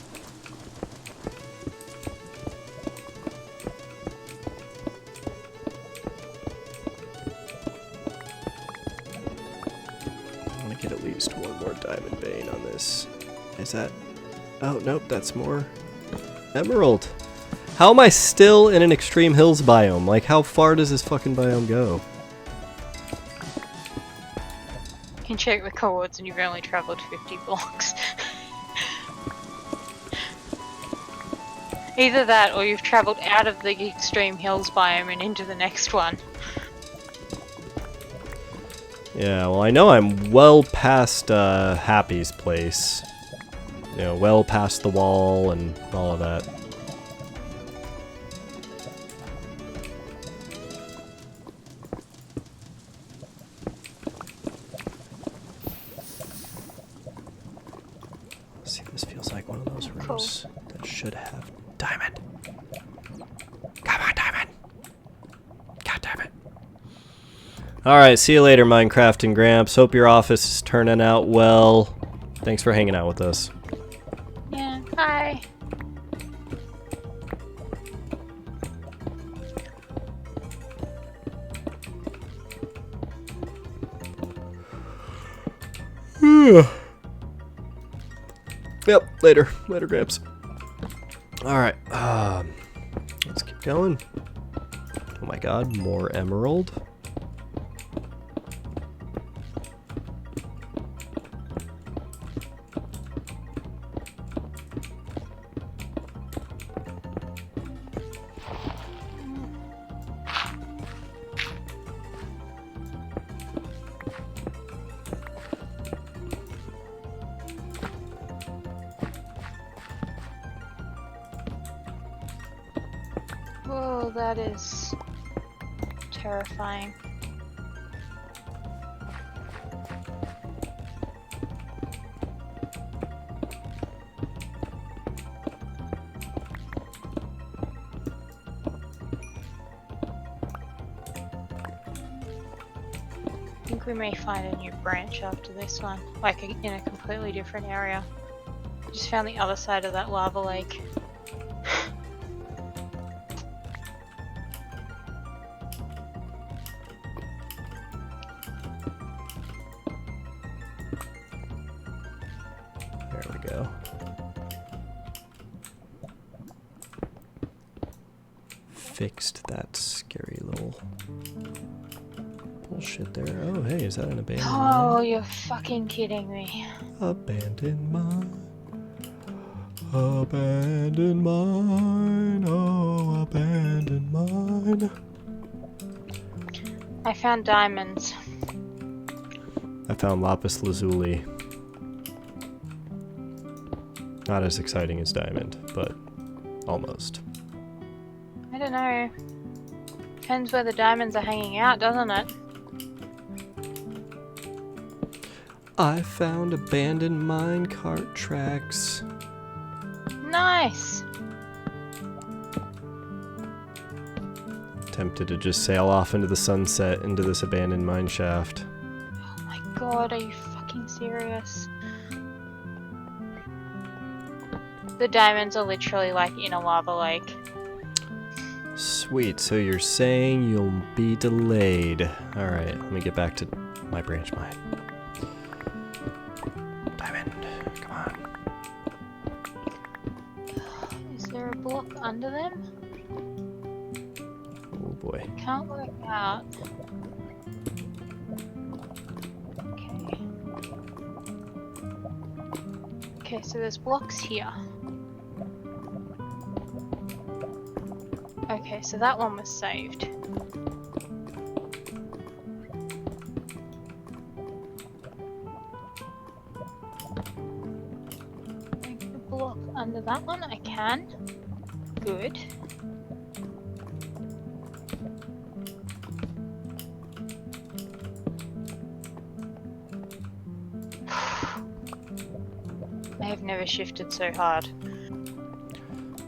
I want to get at least one more diamond vein on this. Is that... Oh, nope, that's more... Emerald! How am I still in an extreme hills biome? Like, how far does this fucking biome go? You can check the coords and you've only travelled 50 blocks. Either that or you've travelled out of the extreme hills biome and into the next one. Yeah, well, I know I'm well past Happy's place. You know, well past the wall and all of that. See, this feels like one of those rooms that should have diamond. Come on, diamond! God damn it. Alright, see you later, Minecraft and Gramps. Hope your office is turning out well. Thanks for hanging out with us. Yeah, hi. Yep, later. Later, Gramps. Alright, let's keep going. Oh my god, more emerald. Whoa, that is terrifying. I think we may find a new branch after this one, like in a completely different area. Just found the other side of that lava lake. There we go. Fixed that scary little bullshit there. Oh, hey, is that an abandoned Oh, mine? you're fucking kidding me. Abandoned mine. Abandoned mine. Oh, abandoned mine. I found diamonds. I found lapis lazuli. Not as exciting as diamond, but almost. I don't know. Depends where the diamonds are hanging out, doesn't it? I found abandoned minecart tracks. Nice! Tempted to just sail off into the sunset into this abandoned mine shaft. Oh my god, are you fucking serious? The diamonds are literally like in a lava lake. Sweet, so you're saying you'll be delayed. Alright, let me get back to my branch mine. Diamond, come on. Is there a block under them? Oh boy. Can't work out. Okay. Okay, so there's blocks here. Okay, so that one was saved. Make a block under that one, I can. Good. I have never shifted so hard.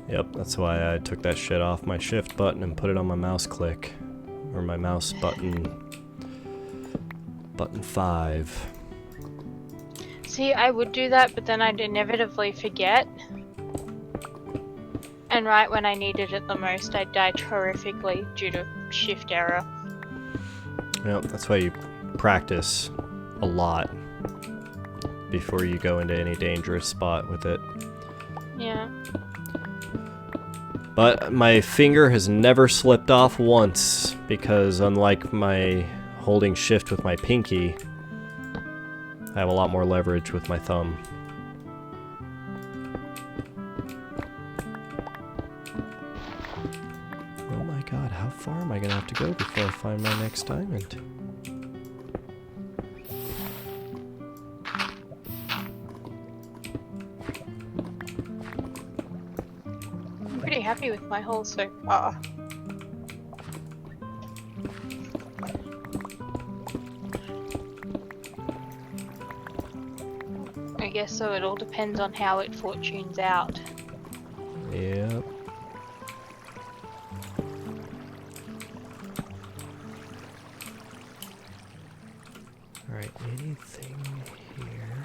Yep, that's why I took that shit off my shift button and put it on my mouse click. Or my mouse button. Button 5. See, I would do that, but then I'd inevitably forget. And right when I needed it the most, I'd die horrifically due to shift error. Yep, that's why you practice a lot before you go into any dangerous spot with it. Yeah. But my finger has never slipped off once, because unlike my holding shift with my pinky, I have a lot more leverage with my thumb. Oh my god, how far am I gonna have to go before I find my next diamond? happy with my haul so far. I guess so, it all depends on how it fortunes out. Yep. Alright, anything here?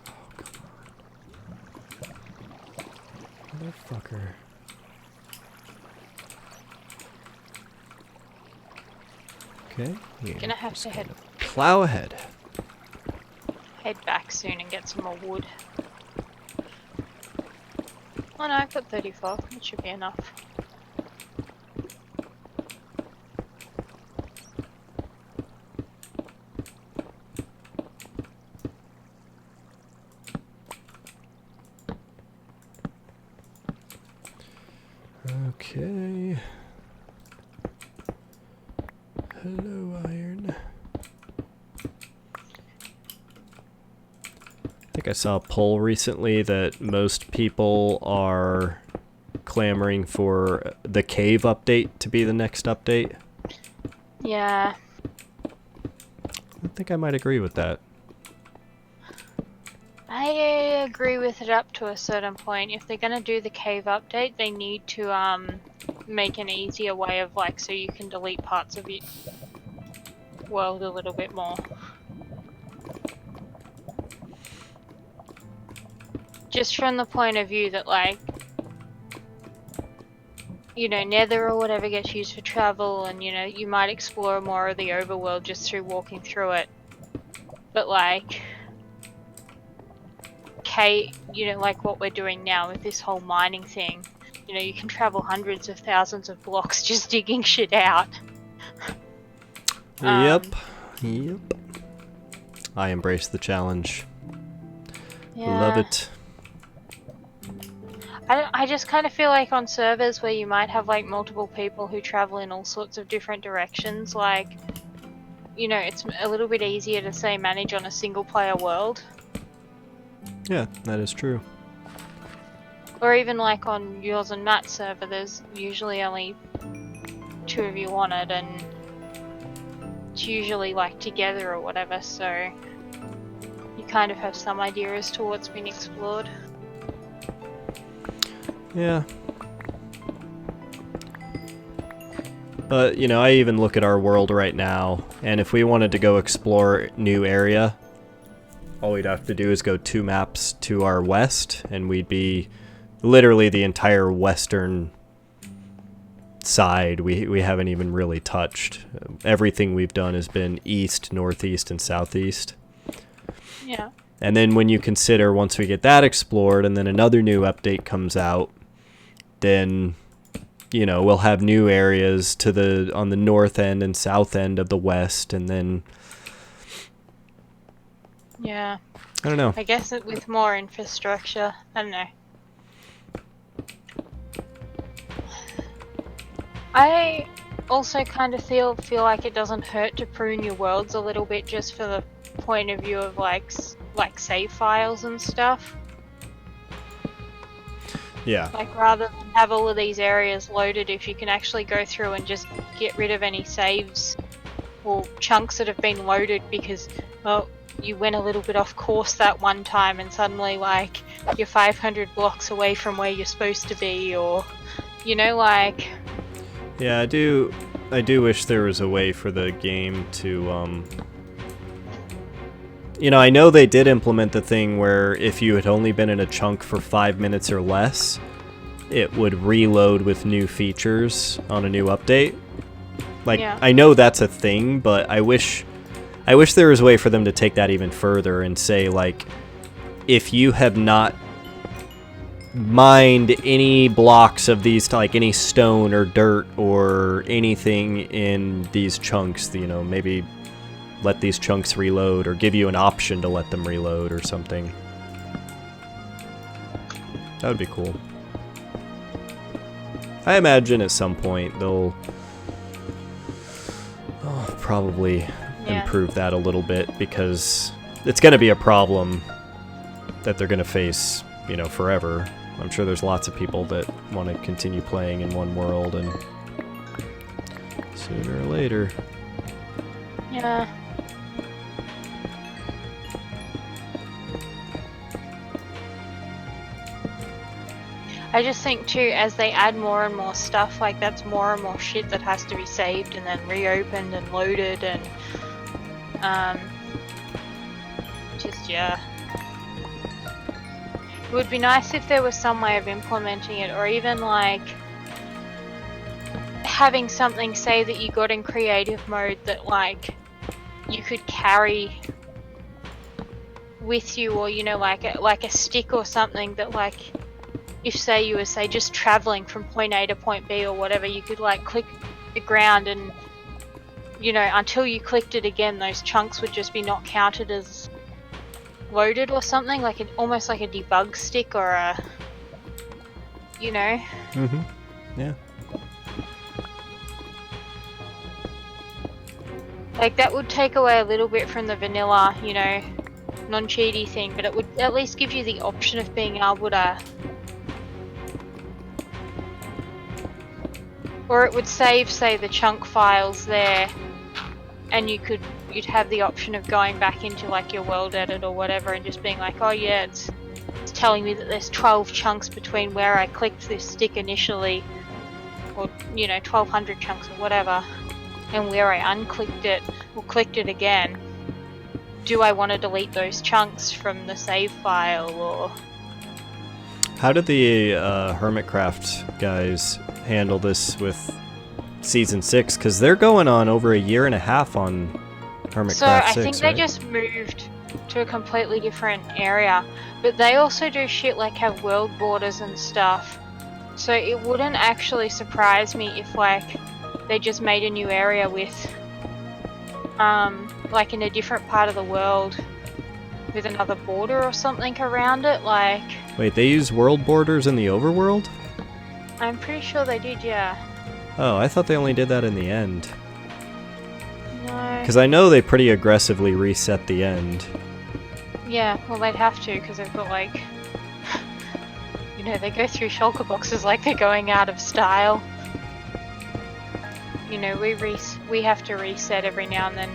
Oh, come on. Motherfucker. Okay. Yeah, Gonna have to plow ahead. head back soon and get some more wood. Oh no, I've got 34. That should be enough. Okay. Hello, iron. I think I saw a poll recently that most people are clamoring for the cave update to be the next update. Yeah. I think I might agree with that. I agree with it up to a certain point. If they're gonna do the cave update, they need to make an easier way of like so you can delete parts of your world a little bit more. Just from the point of view that like, you know, Nether or whatever gets used for travel, and you know, you might explore more of the overworld just through walking through it. But like, you know, like what we're doing now with this whole mining thing, you know, you can travel hundreds of thousands of blocks just digging shit out. Yep. I embrace the challenge. Yeah. Love it. I just kind of feel like on servers where you might have like multiple people who travel in all sorts of different directions, like, you know, it's a little bit easier to say manage on a single player world. Yeah, that is true. Or even like on yours and Matt's server, there's usually only 2 of you on it, and it's usually like together or whatever, so you kind of have some idea as to what's been explored. Yeah. But, you know, I even look at our world right now, and if we wanted to go explore new area, all we'd have to do is go 2 maps to our west, and we'd be literally the entire western side. We haven't even really touched. Everything we've done has been east, northeast, and southeast. Yeah. And then when you consider once we get that explored and then another new update comes out, then, you know, we'll have new areas on the north end and south end of the west, and then Yeah. I don't know. I guess with more infrastructure, I don't know. I also kind of feel like it doesn't hurt to prune your worlds a little bit just for the point of view of like save files and stuff. Yeah. Like rather than have all of these areas loaded, if you can actually go through and just get rid of any saves or chunks that have been loaded because, well, you went a little bit off course that one time and suddenly like you're 500 blocks away from where you're supposed to be, or, you know, like... Yeah, I do wish there was a way for the game to, you know, I know they did implement the thing where if you had only been in a chunk for 5 minutes or less, it would reload with new features on a new update. Like, yeah. I know that's a thing, but I wish there was a way for them to take that even further and say, like, if you have not mined any blocks of these, like any stone or dirt or anything in these chunks, you know, maybe let these chunks reload or give you an option to let them reload or something. That would be cool. I imagine at some point they'll probably improve that a little bit, because it's going to be a problem that they're going to face, you know, forever. I'm sure there's lots of people that want to continue playing in one world, and sooner or later. Yeah. I just think too, as they add more and more stuff, like that's more and more shit that has to be saved and then reopened and loaded and just yeah. It would be nice if there was some way of implementing it, or even like having something say that you got in creative mode that like you could carry with you, or you know, like a stick or something that like, if say you were say just traveling from point A to point B or whatever, you could like click the ground and, you know, until you clicked it again, those chunks would just be not counted as loaded or something, like almost like a debug stick or a, you know. Yeah. Like that would take away a little bit from the vanilla, you know, non-cheaty thing, but it would at least give you the option of being able to, or it would save, say, the chunk files there, and you'd have the option of going back into like your world edit or whatever and just being like, oh yeah, it's telling me that there's 12 chunks between where I clicked this stick initially, or you know, 1200 chunks or whatever, and where I unclicked it or clicked it again. Do I want to delete those chunks from the save file, or? How did the Hermitcraft guys handle this with Season 6? Because they're going on over a year and a half on Hermitcraft 6, So I think right? they just moved to a completely different area, but they also do shit like have world borders and stuff. So it wouldn't actually surprise me if like they just made a new area with like in a different part of the world with another border or something around it, like... Wait, they use world borders in the overworld? I'm pretty sure they did, yeah. Oh, I thought they only did that in the end. No. Because I know they pretty aggressively reset the end. Yeah, well they'd have to, because they've got like... you know, they go through shulker boxes like they're going out of style. You know, we have to reset every now and then,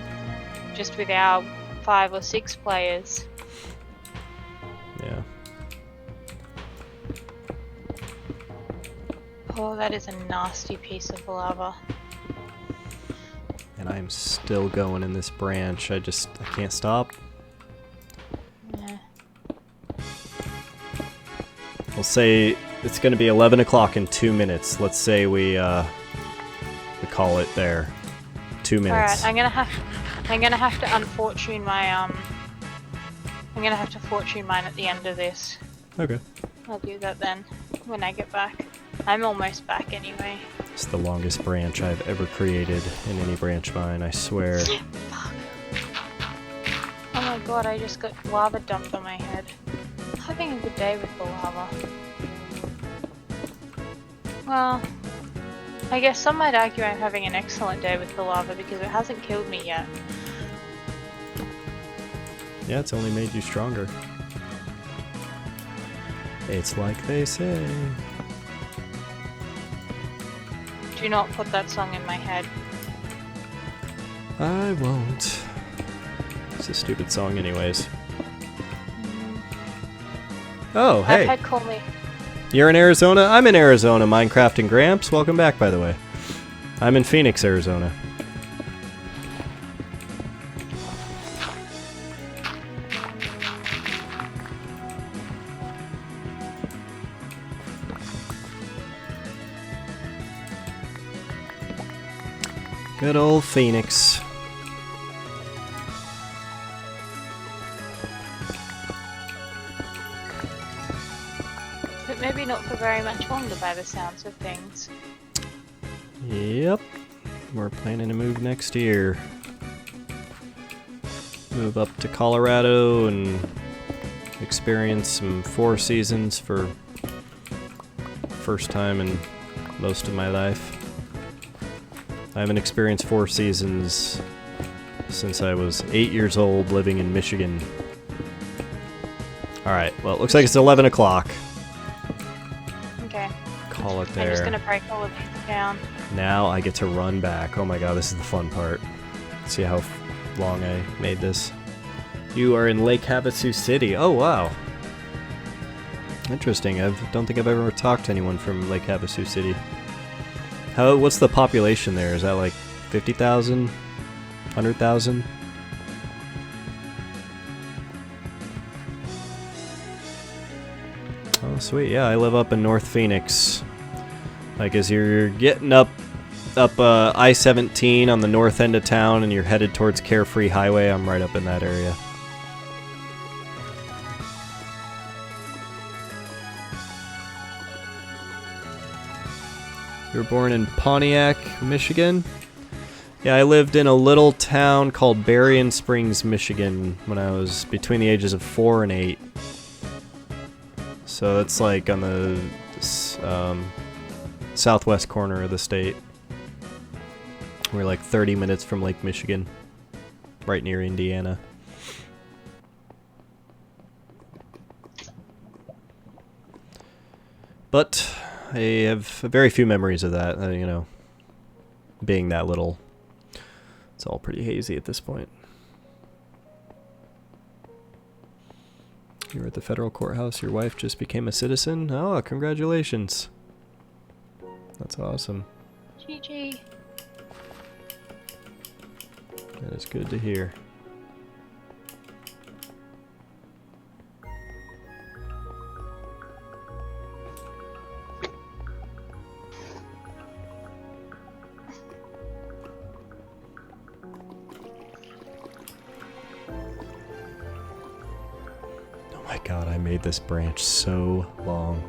just with our 5 or 6 players. Yeah. Oh, that is a nasty piece of lava. And I'm still going in this branch. I can't stop. Yeah. We'll say it's going to be 11 o'clock in 2 minutes. Let's say we call it there. 2 minutes. Alright, I'm gonna have to unfortune my I'm gonna have to fortune mine at the end of this. Okay. I'll do that then when I get back. I'm almost back anyway. It's the longest branch I've ever created in any branch mine, I swear. Fuck. Oh my god, I just got lava dumped on my head. I'm having a good day with the lava. Well, I guess some might argue I'm having an excellent day with the lava because it hasn't killed me yet. Yeah, it's only made you stronger. It's like they say. Do not put that song in my head. I won't. It's a stupid song anyways. Oh, hey. I've had call me. You're in Arizona? I'm in Arizona, Minecraft and Gramps. Welcome back, by the way. I'm in Phoenix, Arizona. Good old Phoenix. But maybe not for very much longer by the sounds of things. Yep. We're planning to move next year. Move up to Colorado and experience some Four Seasons for first time in most of my life. I haven't experienced Four Seasons since I was 8 years old living in Michigan. Alright, well it looks like it's 11 o'clock. Call it I'm there. just gonna break all of these down. Now I get to run back. Oh my god, this is the fun part. See how long I made this. You are in Lake Havasu City. Oh wow. Interesting. I don't think I've ever talked to anyone from Lake Havasu City. What's the population there? Is that like 50,000? 100,000? Oh sweet, yeah, I live up in North Phoenix. Like as you're getting up I-17 on the north end of town and you're headed towards Carefree Highway, I'm right up in that area. You were born in Pontiac, Michigan? Yeah, I lived in a little town called Berrien Springs, Michigan when I was between the ages of 4 and 8. So it's like on the southwest corner of the state. We're like 30 minutes from Lake Michigan, right near Indiana. But I have very few memories of that, you know, being that little. It's all pretty hazy at this point. You were at the federal courthouse, your wife just became a citizen? Oh, congratulations. That's awesome. GG. That is good to hear. Oh my god, I made this branch so long.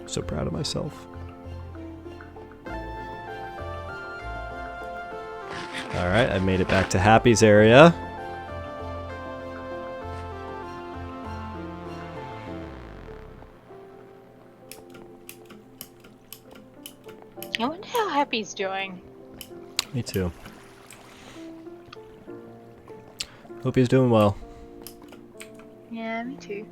So proud of myself. Alright, I've made it back to Happy's area. I wonder how Happy's doing. Me too. Hope he's doing well. Yeah, me too.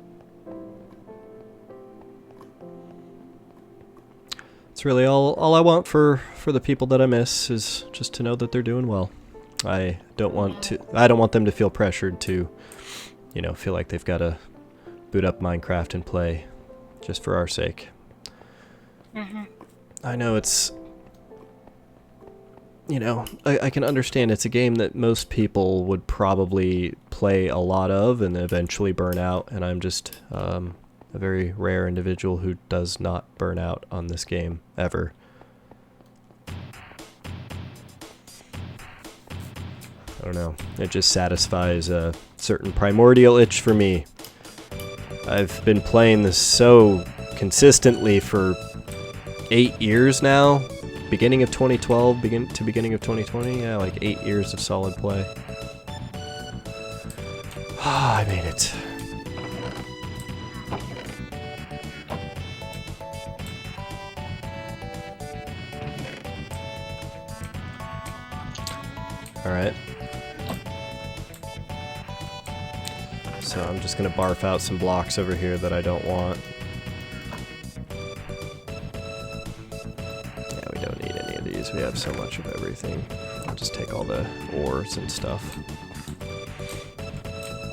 It's really all I want for the people that I miss is just to know that they're doing well. I don't want them to feel pressured to, you know, feel like they've got to boot up Minecraft and play just for our sake. I know it's, you know, I can understand it's a game that most people would probably play a lot of and eventually burn out, and I'm just a very rare individual who does not burn out on this game, ever. I don't know, it just satisfies a certain primordial itch for me. I've been playing this so consistently for 8 years now. Beginning of 2012, beginning of 2020, yeah, like 8 years of solid play. Ah, I made it. Alright. So I'm just gonna barf out some blocks over here that I don't want. Yeah, we don't need any of these. We have so much of everything. I'll just take all the ores and stuff.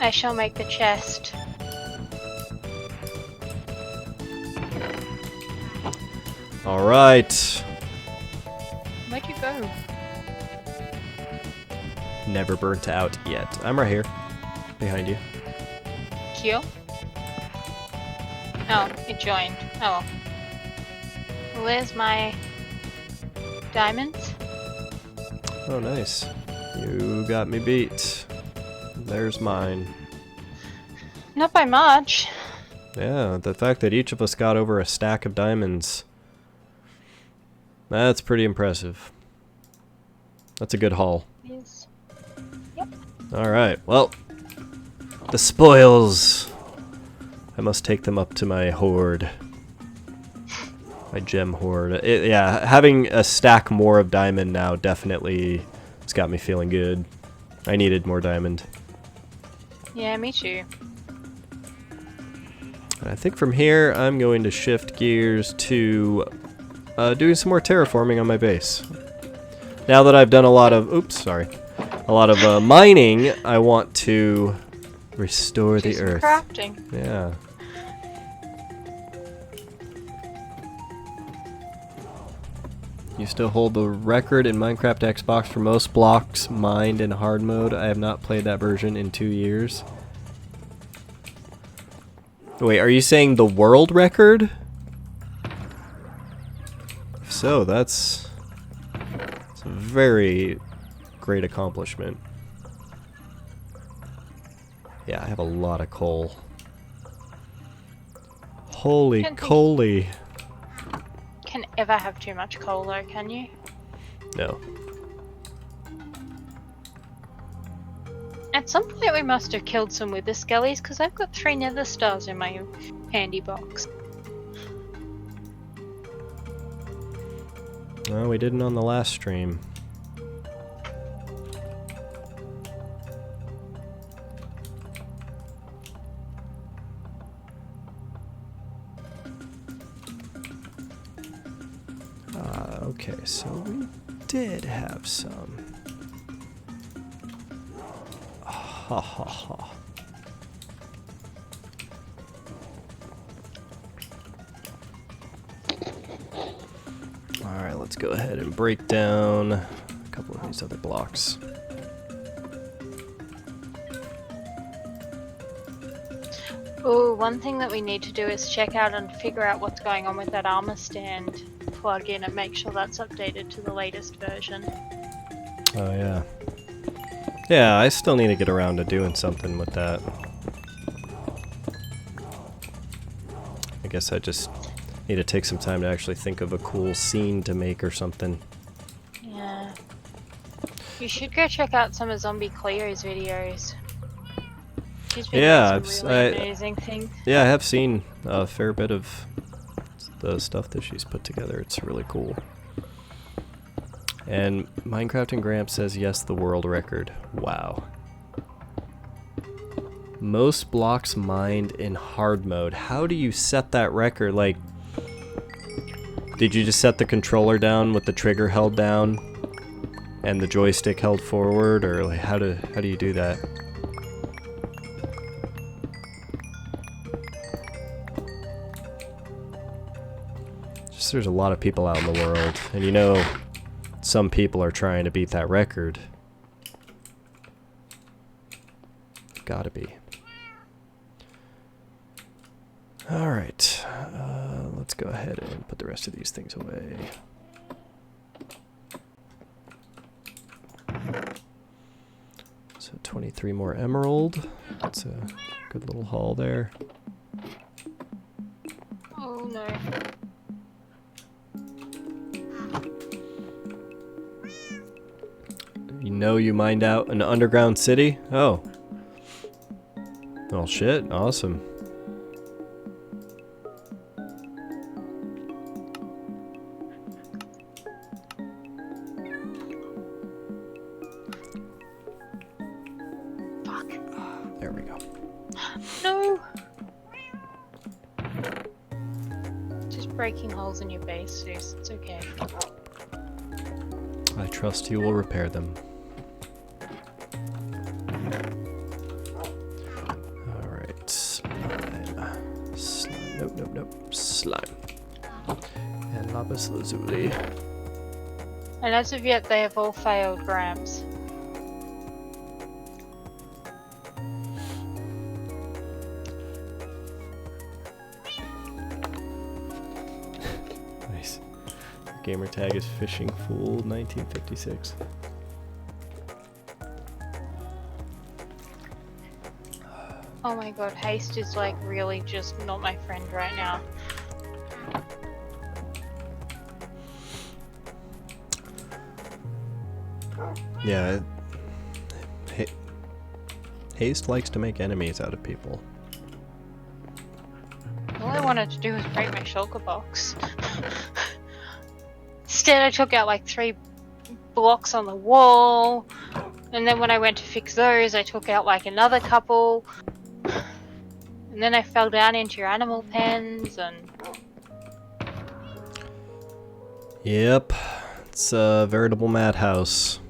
I shall make the chest. Alright. Where'd you go? Never burnt out yet. I'm right here. Behind you. Kill? Oh, it joined. Oh. Where's my diamonds? Oh, nice. You got me beat. There's mine. Not by much. Yeah, the fact that each of us got over a stack of diamonds. That's pretty impressive. That's a good haul. Yes. Yep. Alright, well. The spoils. I must take them up to my hoard. My gem hoard. Yeah, having a stack more of diamond now definitely has got me feeling good. I needed more diamond. Yeah, me too. I think from here, I'm going to shift gears to doing some more terraforming on my base. Now that I've done a lot of, a lot of mining, I want to restore the earth. Crafting. Yeah. You still hold the record in Minecraft Xbox for most blocks mined in hard mode. I have not played that version in 2 years. Wait, are you saying the world record? If so, that's a very great accomplishment. Yeah, I have a lot of coal. Holy coly. Can ever have too much coal though, can you? No. At some point we must have killed some wither skellies because I've got 3 nether stars in my handy box. No, we didn't on the last stream. Okay, so we did have some. Ha ha ha. Alright, let's go ahead and break down a couple of these other blocks. Oh, one thing that we need to do is check out and figure out what's going on with that armor stand plug-in and make sure that's updated to the latest version. Oh yeah. Yeah, I still need to get around to doing something with that. I guess I just need to take some time to actually think of a cool scene to make or something. Yeah. You should go check out some of Zombie Cleo's videos. She's been doing some really amazing things. Yeah, I have seen a fair bit of the stuff that she's put together. It's really cool. And Minecraft and Gramps says yes, the world record. Wow. Most blocks mined in hard mode. How do you set that record? Like, did you just set the controller down with the trigger held down and the joystick held forward, or like how do you do that? Just there's a lot of people out in the world, and you know, some people are trying to beat that record. Gotta be. Alright, let's go ahead and put the rest of these things away. So 23 more emerald. That's a good little haul there. Oh no. You know you mined out an underground city? Oh. Oh shit, awesome. Fuck. There we go. No! Just breaking holes in your base, Zeus. It's okay. I trust you will repair them. Alright, slime. Slime. Nope, nope, nope. Slime. And lapis lazuli. And as of yet, they have all failed Gramps. Nice. Gamer tag is Fishing Fool 1956. Oh my god, haste is like really just not my friend right now. Yeah, haste likes to make enemies out of people. All I wanted to do was break my shulker box. Instead I took out like 3 blocks on the wall, and then when I went to fix those I took out like another couple, and And then I fell down into your animal pens and... Yep. It's a veritable madhouse.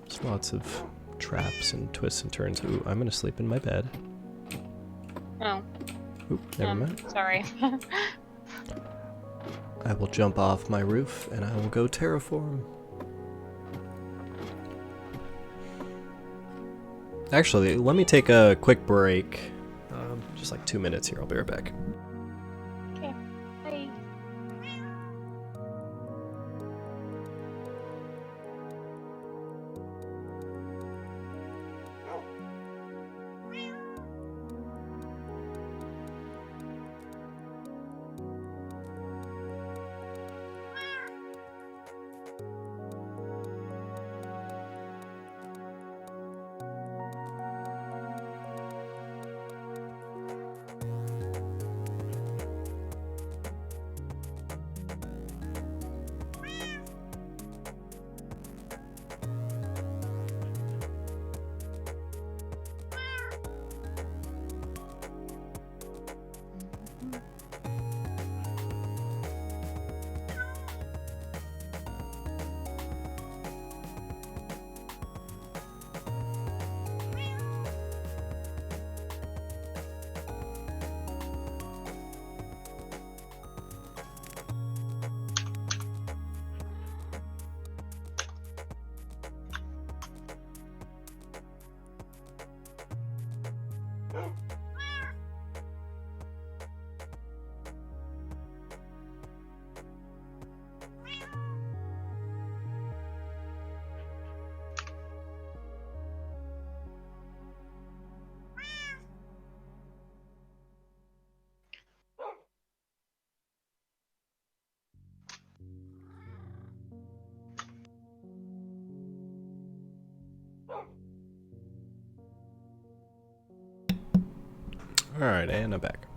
There's lots of traps and twists and turns. Ooh, I'm gonna sleep in my bed. Oh. Oop, never mind. Sorry. I will jump off my roof and I will go terraform. Actually, let me take a quick break. Just like 2 minutes here. I'll be right back. Okay. Bye. Alright, and I'm back.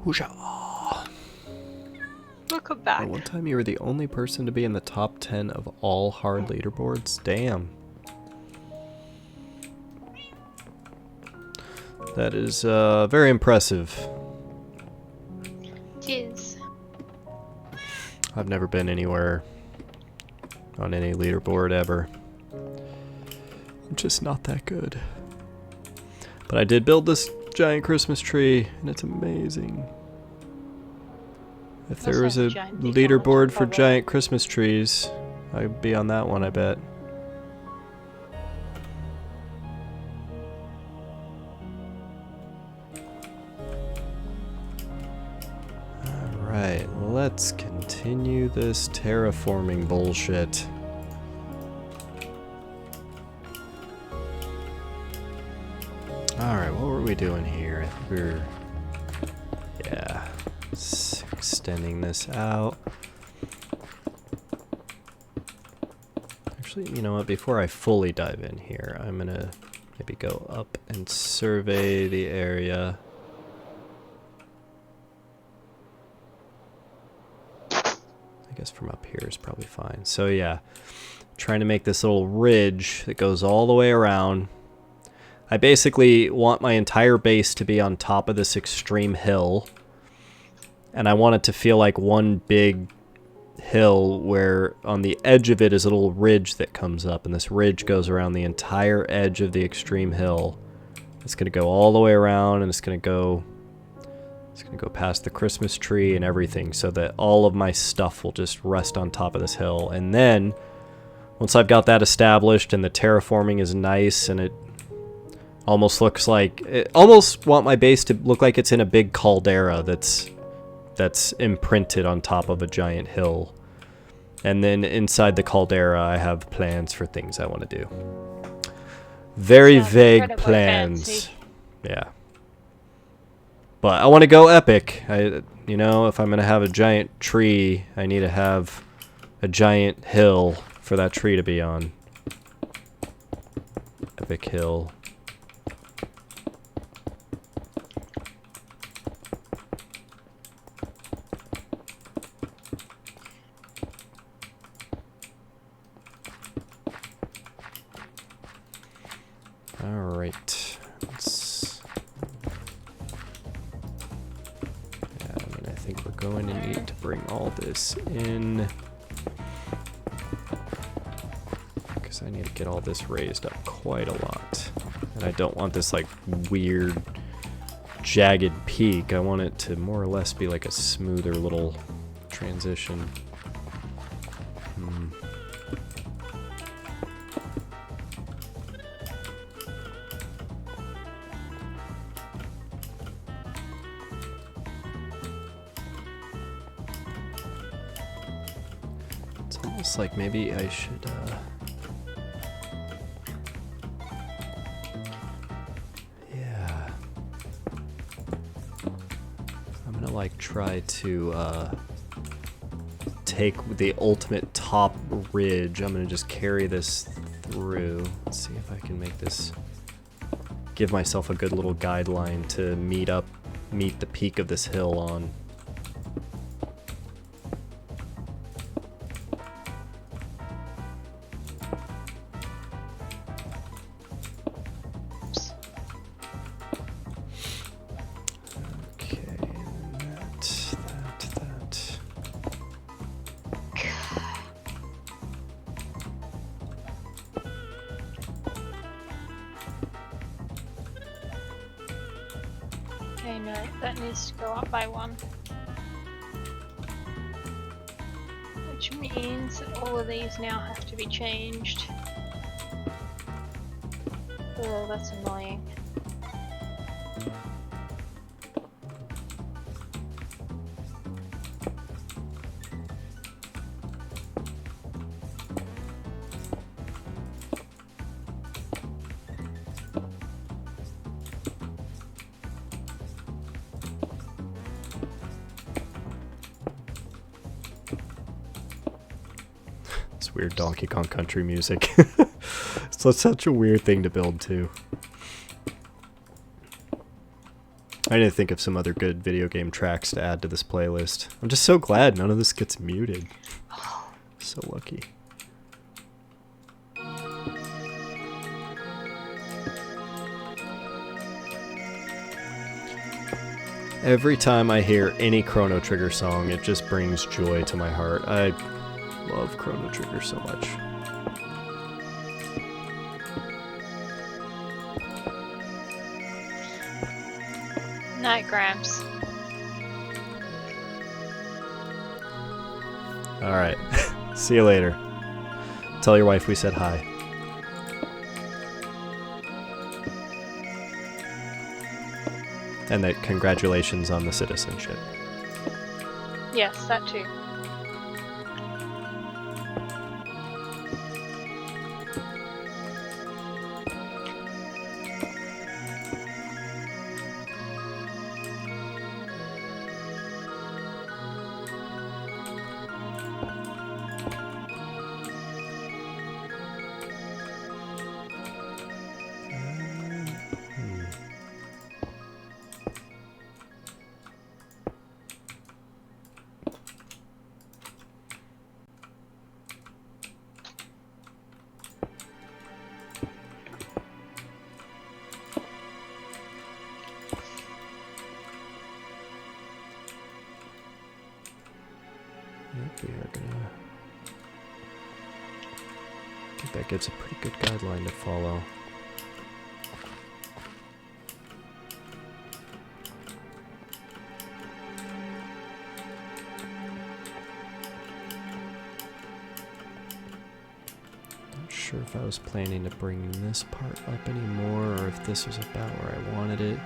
Whoosha. Welcome back. At one time you were the only person to be in the top 10 of all hard leaderboards? Damn. That is very impressive. Cheers. I've never been anywhere on any leaderboard ever. I'm just not that good. But I did build this giant Christmas tree, and it's amazing. If there was a leaderboard for giant Christmas trees, I'd be on that one, I bet. Alright, let's continue this terraforming bullshit. Alright, what were we doing here? I think we were... yeah. Extending this out. Actually, you know what? Before I fully dive in here, I'm gonna maybe go up and survey the area. I guess from up here is probably fine. So yeah, trying to make this little ridge that goes all the way around. I basically want my entire base to be on top of this extreme hill. And I want it to feel like one big hill where on the edge of it is a little ridge that comes up. And this ridge goes around the entire edge of the extreme hill. It's going to go all the way around and it's going to go past the Christmas tree and everything so that all of my stuff will just rest on top of this hill. And then once I've got that established and the terraforming is nice and it almost looks like... I almost want my base to look like it's in a big caldera that's imprinted on top of a giant hill. And then inside the caldera, I have plans for things I want to do. Very vague plans. Fancy. Yeah. But I want to go epic. You know, if I'm going to have a giant tree, I need to have a giant hill for that tree to be on. Epic hill. going to need to bring all this in. Because I need to get all this raised up quite a lot. And I don't want this like weird jagged peak. I want it to more or less be like a smoother little transition. It's almost like maybe I should yeah. I'm gonna like try to take the ultimate top ridge. I'm gonna just carry this through. Let's see if I can make this, give myself a good little guideline to meet the peak of this hill on. Okay, no, that needs to go up by 1. Which means that all of these now have to be changed. Oh, that's annoying. It's weird Donkey Kong Country music. It's such a weird thing to build too. I need to think of some other good video game tracks to add to this playlist. I'm just so glad none of this gets muted. So lucky. Every time I hear any Chrono Trigger song, it just brings joy to my heart. I love Chrono Trigger so much. Night, Gramps. Alright. See you later. Tell your wife we said hi. And that congratulations on the citizenship. Yes, that too. We are gonna... I think that gives a pretty good guideline to follow. Not sure if I was planning to bring this part up anymore or if this was about where I wanted it.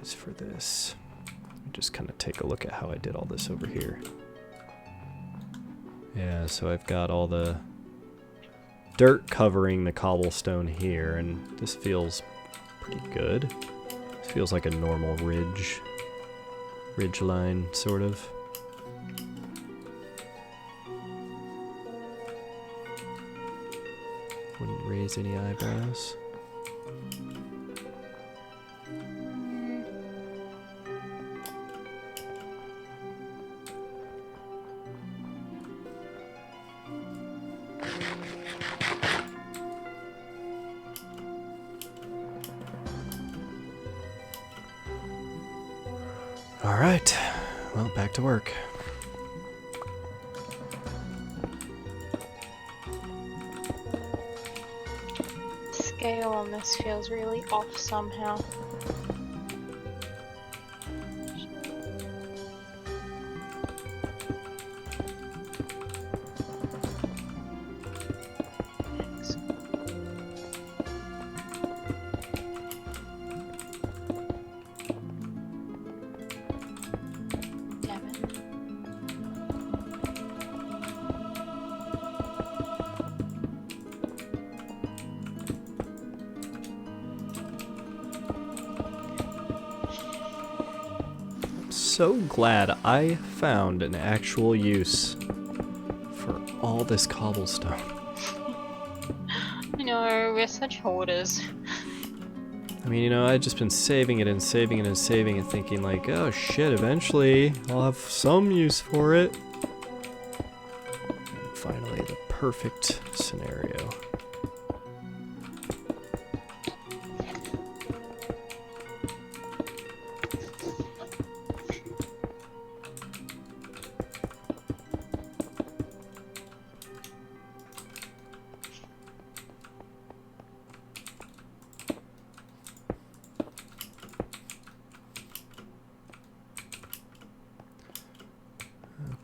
For this, just kind of take a look at how I did all this over here. Yeah, so I've got all the dirt covering the cobblestone here, and this feels pretty good. This feels like a normal ridge line, sort of. Wouldn't raise any eyebrows. Alright. Well, back to work. Scale on this feels really off somehow. Damn it. So glad I found an actual use for all this cobblestone. I know, we're such hoarders. I mean, you know, I'd just been saving it and saving it and saving it, thinking like, oh shit, eventually I'll have some use for it. And finally, the perfect scenario.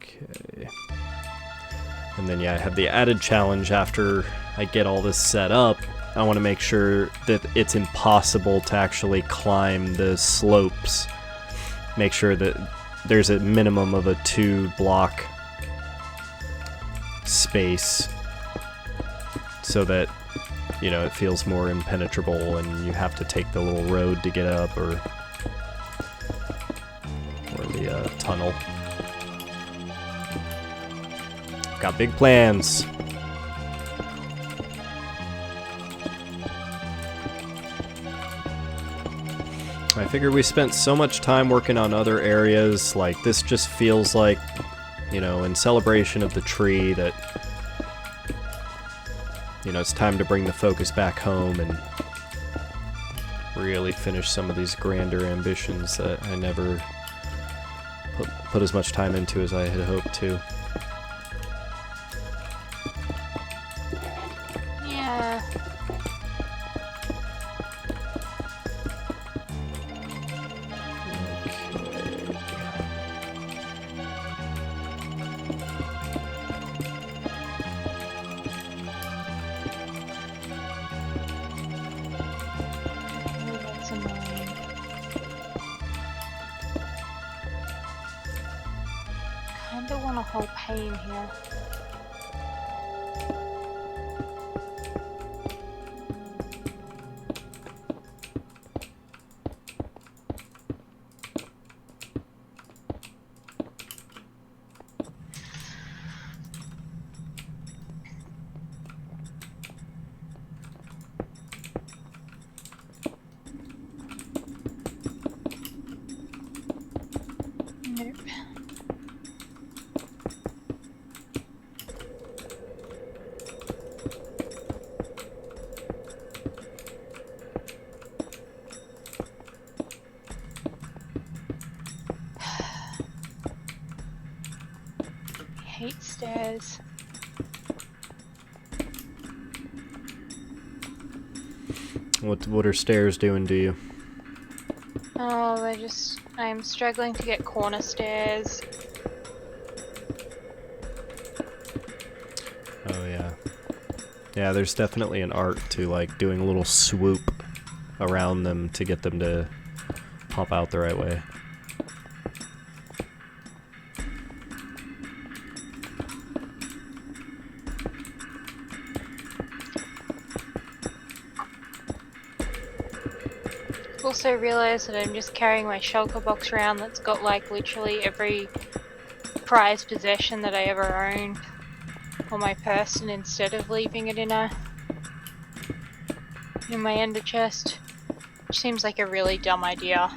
Okay. And then, yeah, I have the added challenge after I get all this set up. I want to make sure that it's impossible to actually climb the slopes. Make sure that there's a minimum of a 2-block space so that, you know, it feels more impenetrable and you have to take the little road to get up or the tunnel. Got big plans. I figure we spent so much time working on other areas, like this just feels like, you know, in celebration of the tree that, you know, it's time to bring the focus back home and really finish some of these grander ambitions that I never put as much time into as I had hoped to. Yeah. Oh, that's annoying. Kinda want a whole pane here. Nope. I hate stairs. What are stairs doing to you? Oh, I'm struggling to get corner stairs. Oh yeah. Yeah, there's definitely an art to like doing a little swoop around them to get them to pop out the right way. Also realised that I'm just carrying my shulker box around that's got like literally every prized possession that I ever owned on my person instead of leaving it in my ender chest, which seems like a really dumb idea.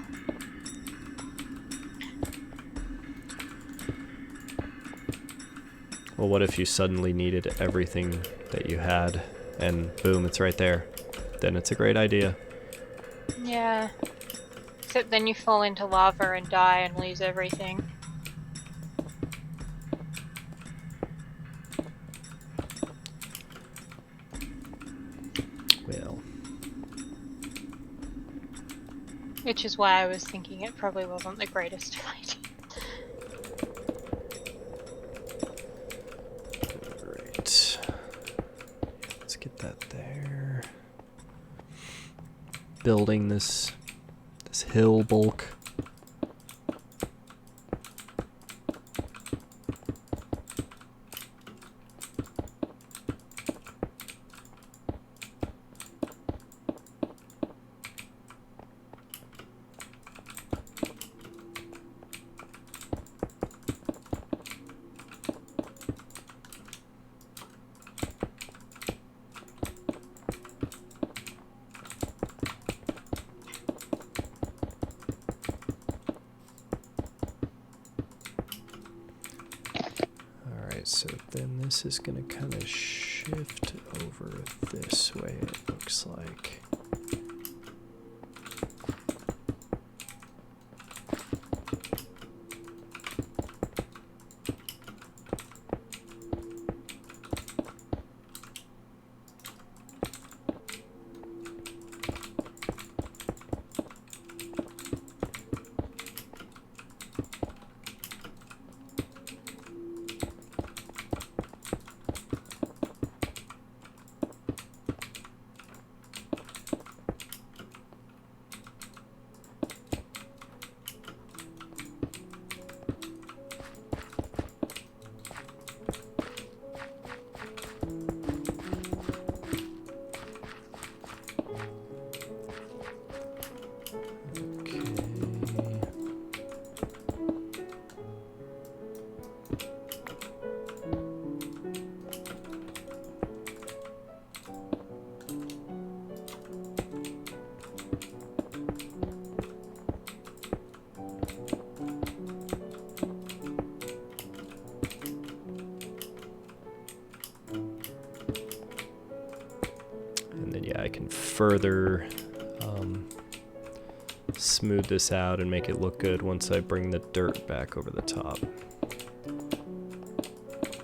Well, what if you suddenly needed everything that you had and boom, it's right there? Then it's a great idea. Yeah. Except then you fall into lava and die and lose everything. Well. Which is why I was thinking it probably wasn't the greatest idea. Alright. Let's get that there. Building this hill bulk. So then this is going to kind of shift over this way, it looks like. I can further smooth this out and make it look good once I bring the dirt back over the top.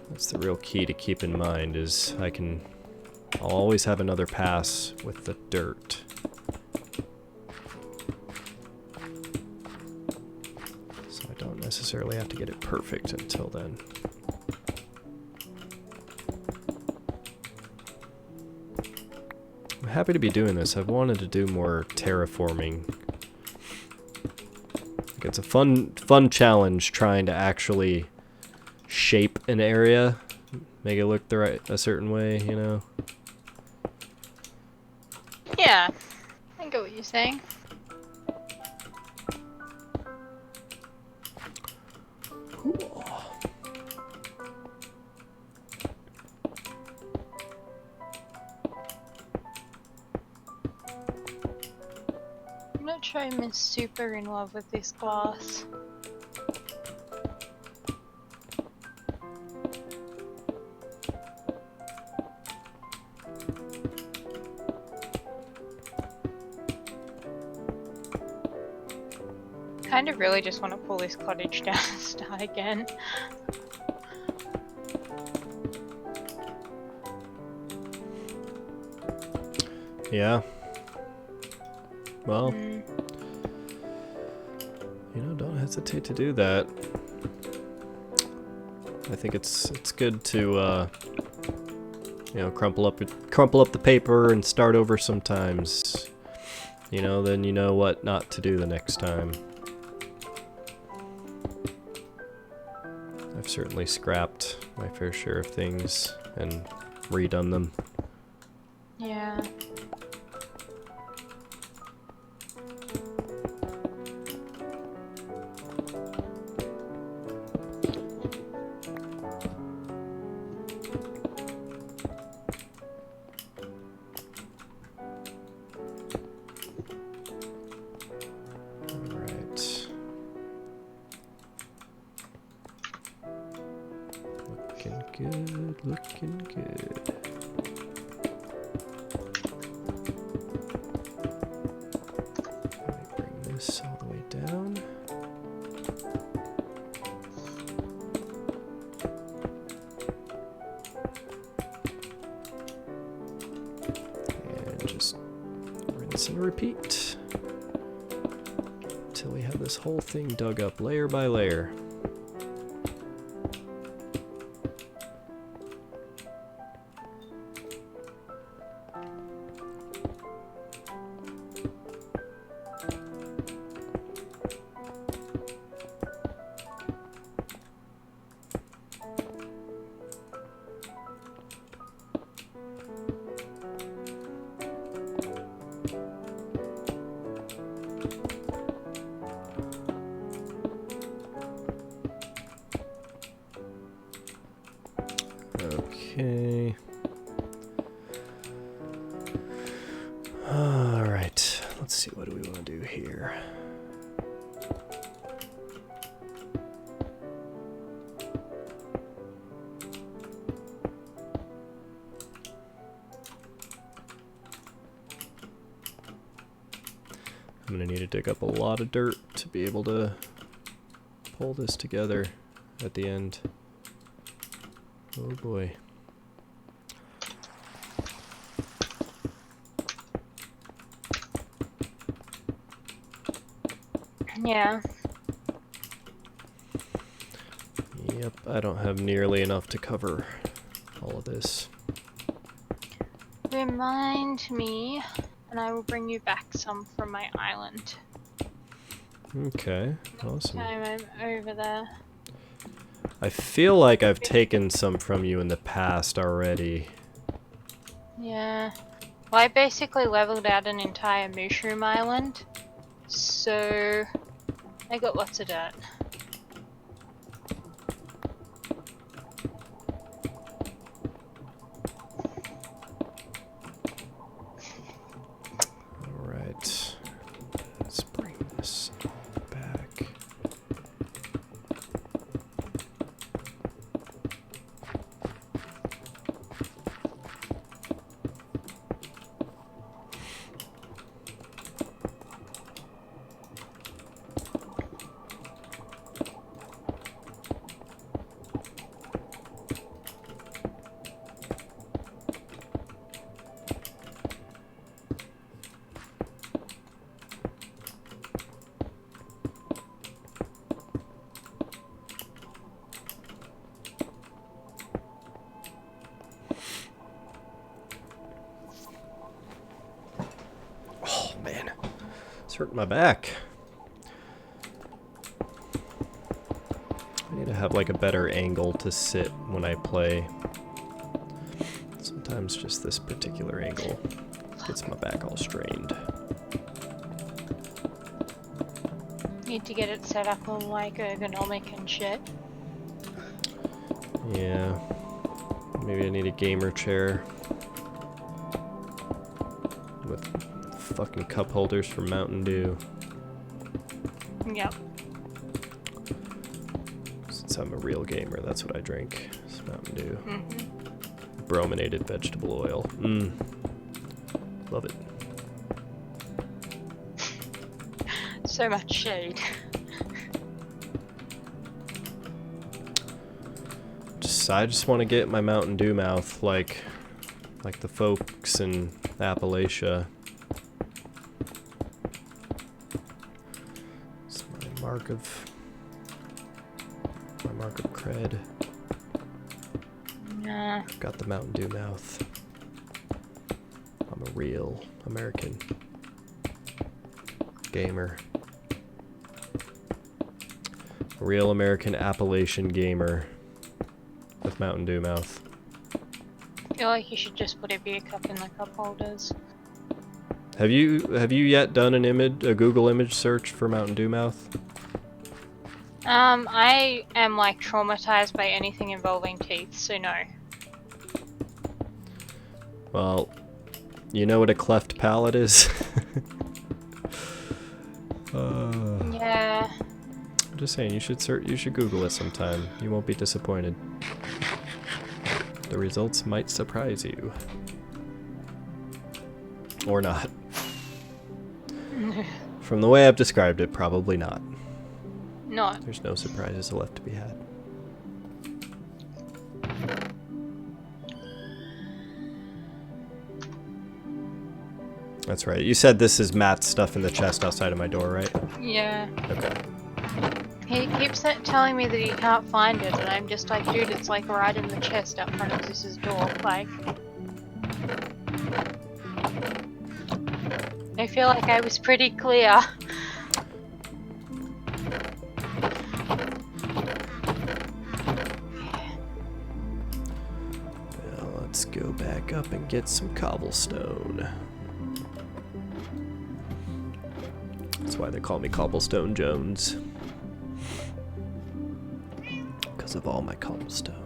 That's the real key to keep in mind, is I'll always have another pass with the dirt. So I don't necessarily have to get it perfect until then. I'm happy to be doing this. I've wanted to do more terraforming. Like, it's a fun challenge trying to actually shape an area, make it look a certain way, you know? Yeah, I get what you're saying. Cool. I'm not sure I'm super in love with this glass. Kind of really just want to pull this cottage down and start again. Yeah. Well, you know, don't hesitate to do that. I think it's good to you know, crumple up the paper and start over sometimes. You know, then you know what not to do the next time. I've certainly scrapped my fair share of things and redone them. Yeah. Looking good. Let me bring this all the just rinse and repeat until we have this whole thing dug up layer by layer. Okay. Alright, let's see, what do we want to do here? I'm gonna need to dig up a lot of dirt to be able to pull this together at the end. Oh boy. Yeah. Yep, I don't have nearly enough to cover all of this. Remind me, and I will bring you back some from my island. Okay, awesome. Time I'm over there. I feel like I've taken some from you in the past already. Yeah. Well, I basically leveled out an entire mushroom island, so I got lots of dirt. Alright, let's bring this back. Oh man, it's hurting my back. I need to have like a better angle to sit when I play. Sometimes just this particular angle gets my back all strained. Need to get it set up on like ergonomic and shit. Yeah, maybe I need a gamer chair with fucking cup holders for Mountain Dew. Yep. Since I'm a real gamer, that's what I drink. It's Mountain Dew. Mm-hmm. Brominated vegetable oil. Mmm. Love it. So much shade. I just want to get my Mountain Dew mouth like the folks in Appalachia. It's my mark of cred. Nah. I've got the Mountain Dew mouth. I'm a real American gamer. A real American Appalachian gamer with Mountain Dew mouth. I feel like you should just put a beer cup in the cup holders. Have you yet done a Google image search for Mountain Dew mouth? I am like traumatized by anything involving teeth, so no. Well, you know what a cleft palate is? Yeah. I'm just saying, you should Google it sometime. You won't be disappointed. The results might surprise you. Or not. From the way I've described it, probably not. Not. There's no surprises left to be had. That's right. You said this is Matt's stuff in the chest outside of my door, right? Yeah. Okay. He keeps telling me that he can't find it, and I'm just like, dude, it's like right in the chest out front of Zeus's door. Like, I feel like I was pretty clear. Well, let's go back up and get some cobblestone. That's why they call me Cobblestone Jones. Because of all my cobblestone.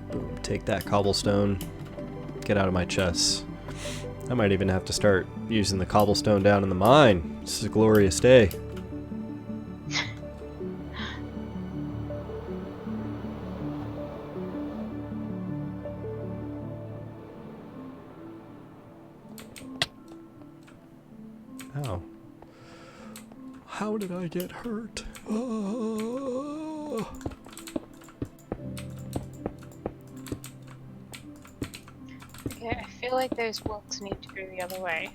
Boom, take that cobblestone. Get out of my chest. I might even have to start using the cobblestone down in the mine. This is a glorious day. Ow. How did I get hurt? Oh. Okay, I feel like those blocks need to go the other way.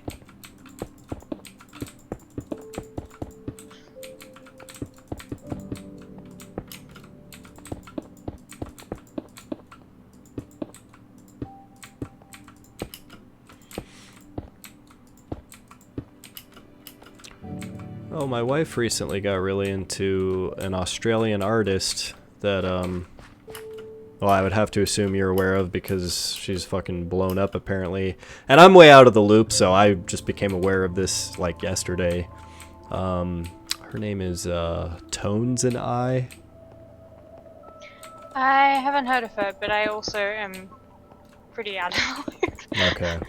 Oh, my wife recently got really into an Australian artist that, well, I would have to assume you're aware of because she's fucking blown up apparently. And I'm way out of the loop, so I just became aware of this like yesterday. Her name is Tones and I. I haven't heard of her, but I also am pretty out of the loop. Okay.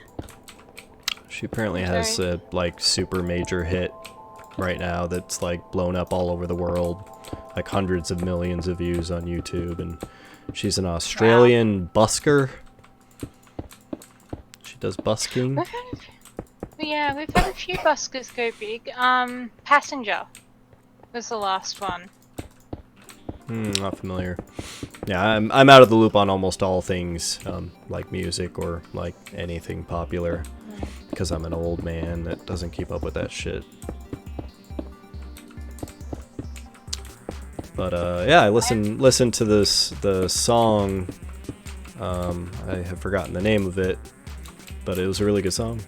She apparently has a like super major hit right now that's like blown up all over the world, like hundreds of millions of views on YouTube, and she's an Australian busker. She does busking. We've had a few buskers go big. Passenger was the last one. Not familiar. Yeah, I'm out of the loop on almost all things, like music or like anything popular, because I'm an old man that doesn't keep up with that shit. But yeah, I listened to the song. I have forgotten the name of it, but it was a really good song.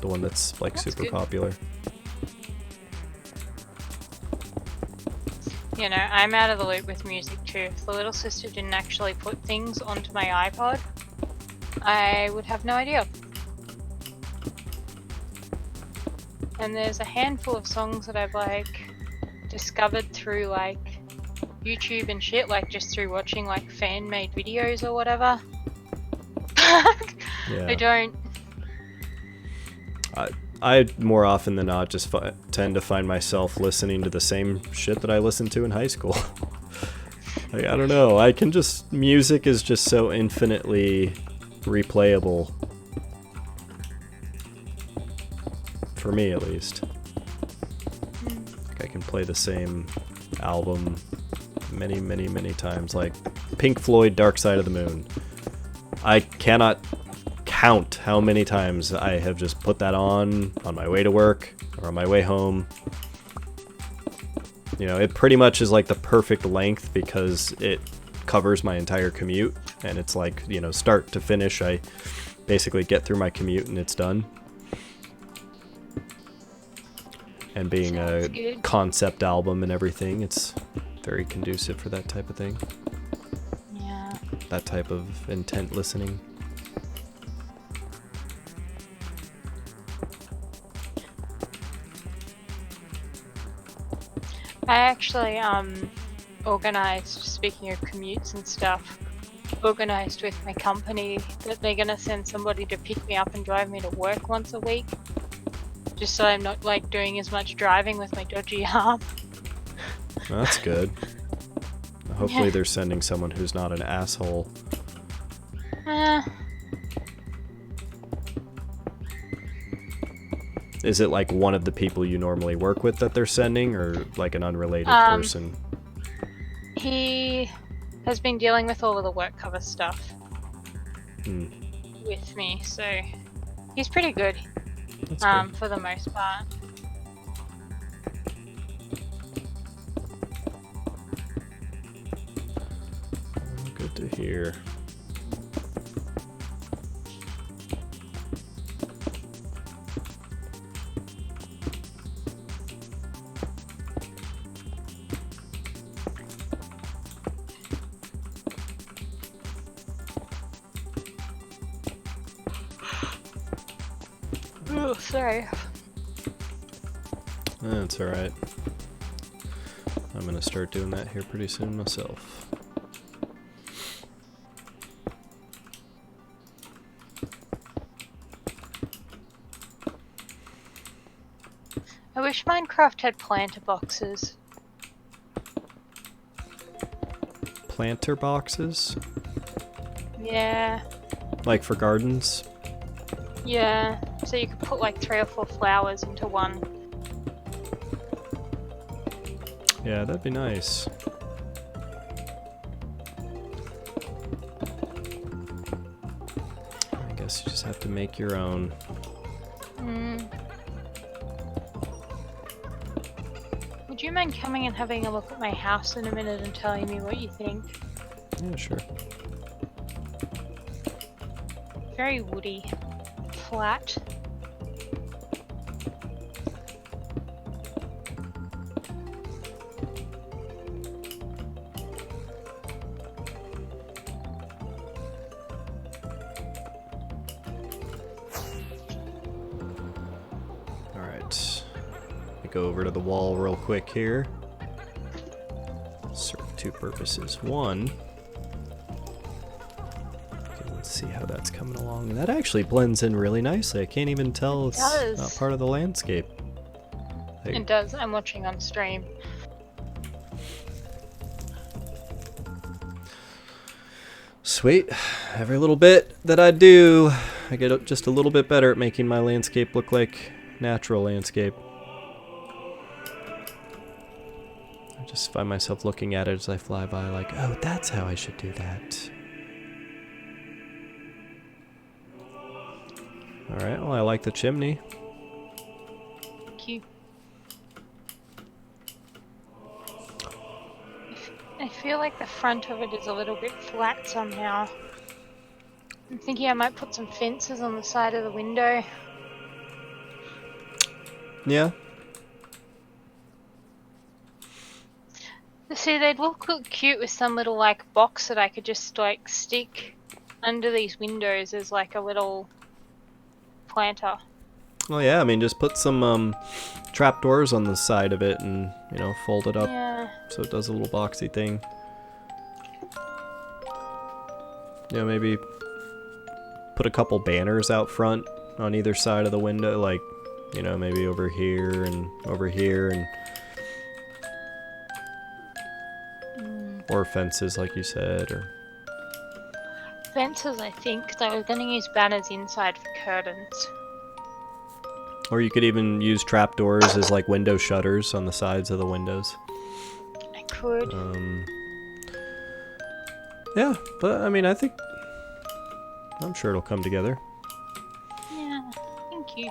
The one that's like super popular. You know, I'm out of the loop with music too. If the little sister didn't actually put things onto my iPod, I would have no idea. And there's a handful of songs that I've like discovered through like YouTube and shit, like just through watching like fan-made videos or whatever. Yeah. I don't. I more often than not just tend to find myself listening to the same shit that I listened to in high school. Like, I don't know. Music is just so infinitely replayable. For me, at least. Like, I can play the same album many, many, many times. Like Pink Floyd, Dark Side of the Moon. I cannot count how many times I have just put that on my way to work or on my way home. You know, it pretty much is like the perfect length because it covers my entire commute, and it's like, you know, start to finish, I basically get through my commute and it's done. And being a concept album and everything, it's very conducive for that type of thing. Yeah. That type of intent listening. I actually organized, speaking of commutes and stuff, organized with my company that they're gonna send somebody to pick me up and drive me to work once a week, just so I'm not like doing as much driving with my dodgy arm. That's good. Hopefully they're sending someone who's not an asshole. Is it like one of the people you normally work with that they're sending, or like an unrelated person? He has been dealing with all of the work cover stuff with me, so he's pretty good. That's good. For the most part. Good to hear. Oh, sorry. That's alright. I'm gonna start doing that here pretty soon myself. I wish Minecraft had planter boxes. Planter boxes? Yeah. Like for gardens? Yeah. So you could put like 3 or 4 flowers into one. Yeah, that'd be nice. I guess you just have to make your own. Would you mind coming and having a look at my house in a minute and telling me what you think? Yeah, sure. Very woody. Flat. Alright. Go over to the wall real quick here. Serve 2 purposes. One, let's see how that's coming along. And that actually blends in really nicely. I can't even tell it's not part of the landscape. It does. I'm watching on stream. Sweet. Every little bit that I do, I get just a little bit better at making my landscape look like natural landscape. I just find myself looking at it as I fly by like, oh, that's how I should do that. Alright, well, I like the chimney. Thank you. I feel like the front of it is a little bit flat somehow. I'm thinking I might put some fences on the side of the window. Yeah. See, they'd look cute with some little like box that I could just like stick under these windows as like a little planter. Well, yeah, I mean, just put some trapdoors on the side of it and, you know, fold it up so it does a little boxy thing. You know, maybe put a couple banners out front on either side of the window, like, you know, maybe over here and over here, and or fences, like you said, or fences, I think, because I was going to use banners inside for curtains. Or you could even use trapdoors as like window shutters on the sides of the windows. I could. Yeah, but I mean, I'm sure it'll come together. Yeah, thank you.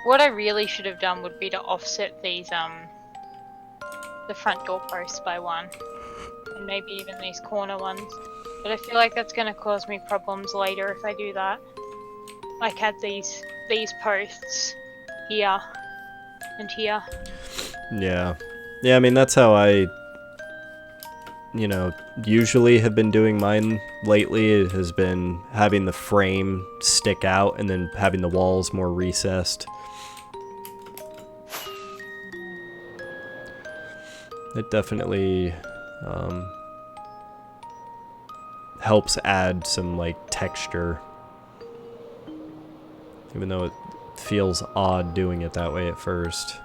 What I really should have done would be to offset these, the front door posts by 1. And maybe even these corner ones. But I feel like that's going to cause me problems later if I do that. Like add these posts here and here. Yeah. Yeah, I mean, that's how I, you know, usually have been doing mine lately. It has been having the frame stick out and then having the walls more recessed. It definitely helps add some like texture, even though it feels odd doing it that way at first.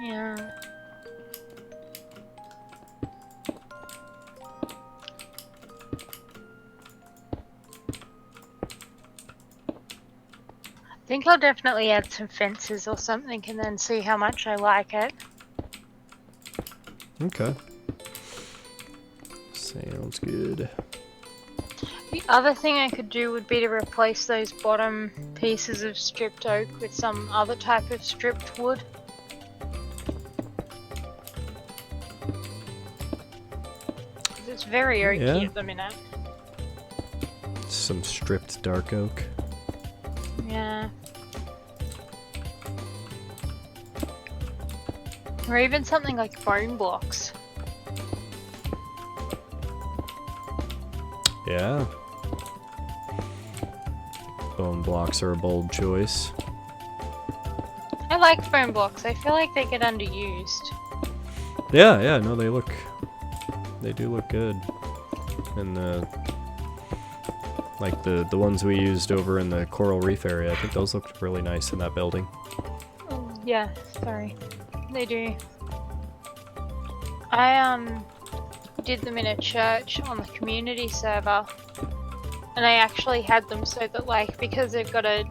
Yeah. think I'll definitely add some fences or something and then see how much I like it. Okay. Sounds good. The other thing I could do would be to replace those bottom pieces of stripped oak with some other type of stripped wood. It's very oaky at the minute. Some stripped dark oak. Yeah. Or even something like bone blocks. Yeah. Bone blocks are a bold choice. I like bone blocks. I feel like they get underused. Yeah, no, they do look good. And like the ones we used over in the coral reef area, I think those looked really nice in that building. Oh, yeah, sorry. They do. I did them in a church on the community server, and I actually had them so that, like, because they've got a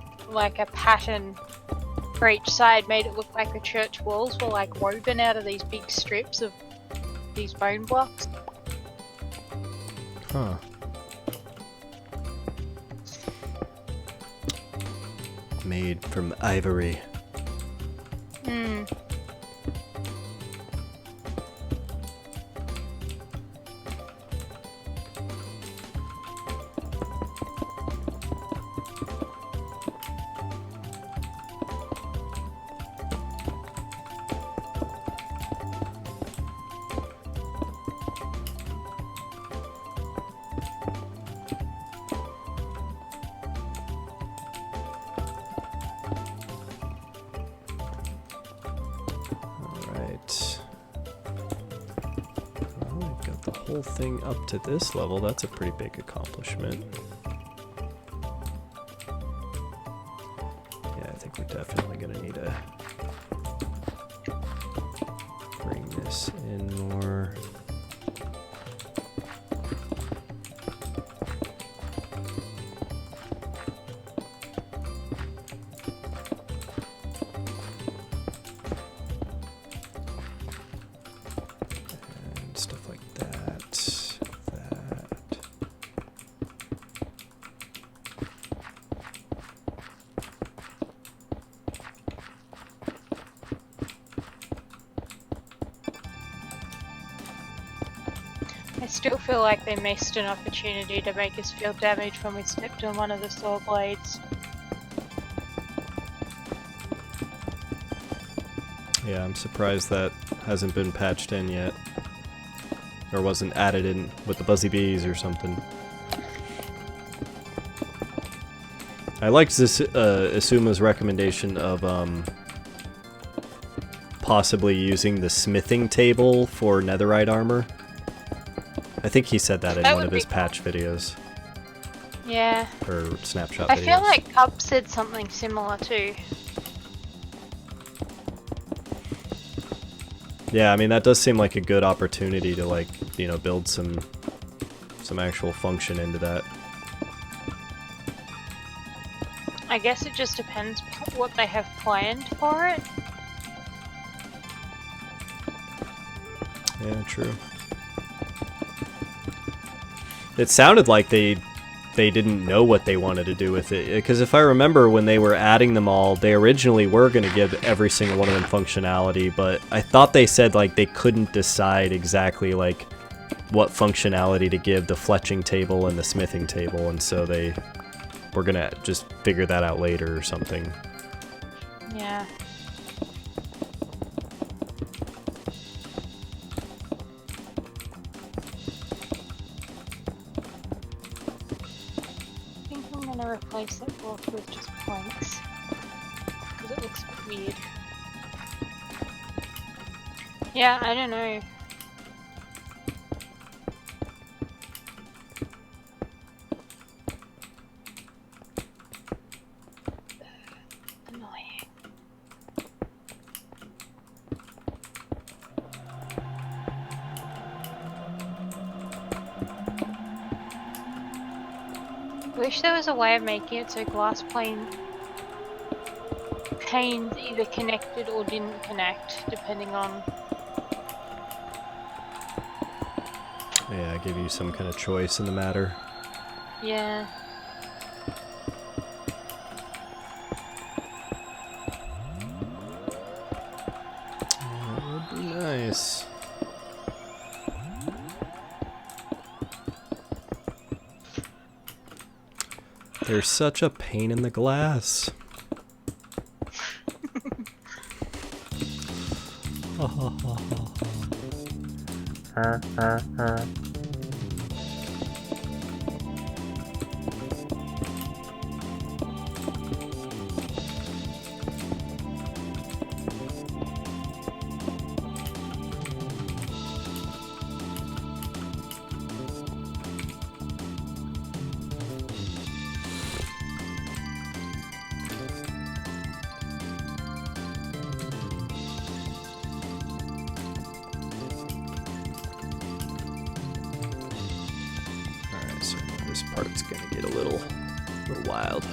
pattern for each side, made it look like the church walls were like woven out of these big strips of these bone blocks. Huh. Made from ivory. Hmm. Whole thing up to this level, that's a pretty big accomplishment. Yeah, I think we're definitely gonna need to bring this in more. I still feel like they missed an opportunity to make us feel damaged when we stepped on one of the saw blades. Yeah, I'm surprised that hasn't been patched in yet. Or wasn't added in with the Buzzy Bees or something. I liked this Asuma's recommendation of possibly using the smithing table for netherite armor. I think he said that in one of his patch videos. Yeah. Or snapshot videos. I feel like Cup said something similar too. Yeah, I mean that does seem like a good opportunity to, like, you know, build some actual function into that. I guess it just depends what they have planned for it. Yeah, true. It sounded like they didn't know what they wanted to do with it, because if I remember when they were adding them all, they originally were going to give every single one of them functionality, but I thought they said like they couldn't decide exactly like what functionality to give the fletching table and the smithing table, and so they were going to just figure that out later or something. Yeah. I'm gonna replace that block with just planks because it looks a bit weird. Yeah, I don't know. Annoying. Wish there was a way of making it so glass pane panes either connected or didn't connect, depending on... Yeah, I give you some kind of choice in the matter. Yeah. That would be nice. They're such a pain in the glass. Alright, so this part's gonna get a little wild.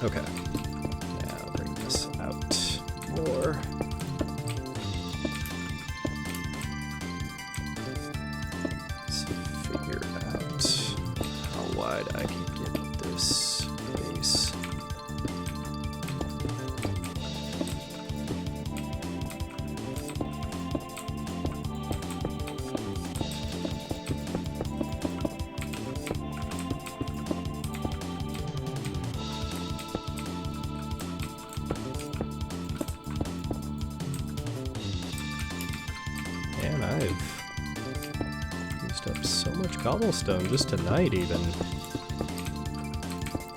Okay. Now bring this out more. Let's figure out how wide I can get this base. Man, I've used up so much cobblestone just tonight even.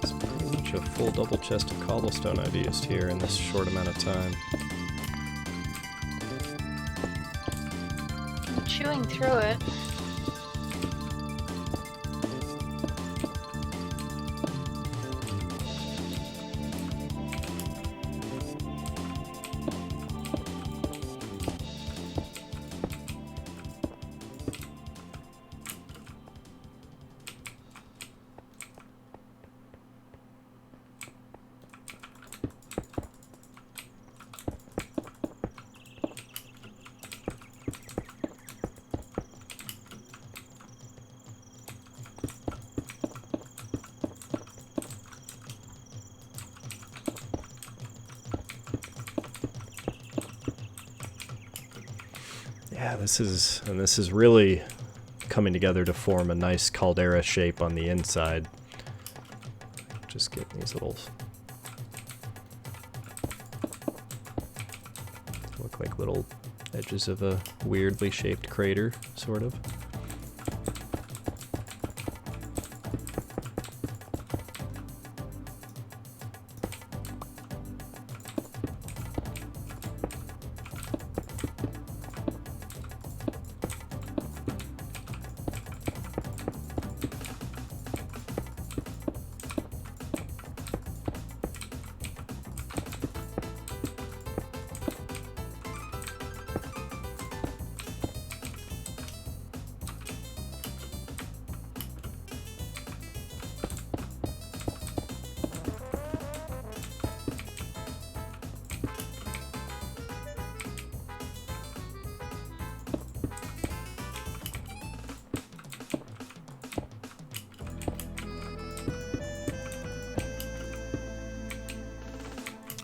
It's pretty much a full double chest of cobblestone I've used here in this short amount of time. I'm chewing through it. Yeah, this is really coming together to form a nice caldera shape on the inside. Just getting these little look like little edges of a weirdly shaped crater, sort of.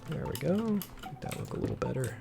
There we go. Make that look a little better.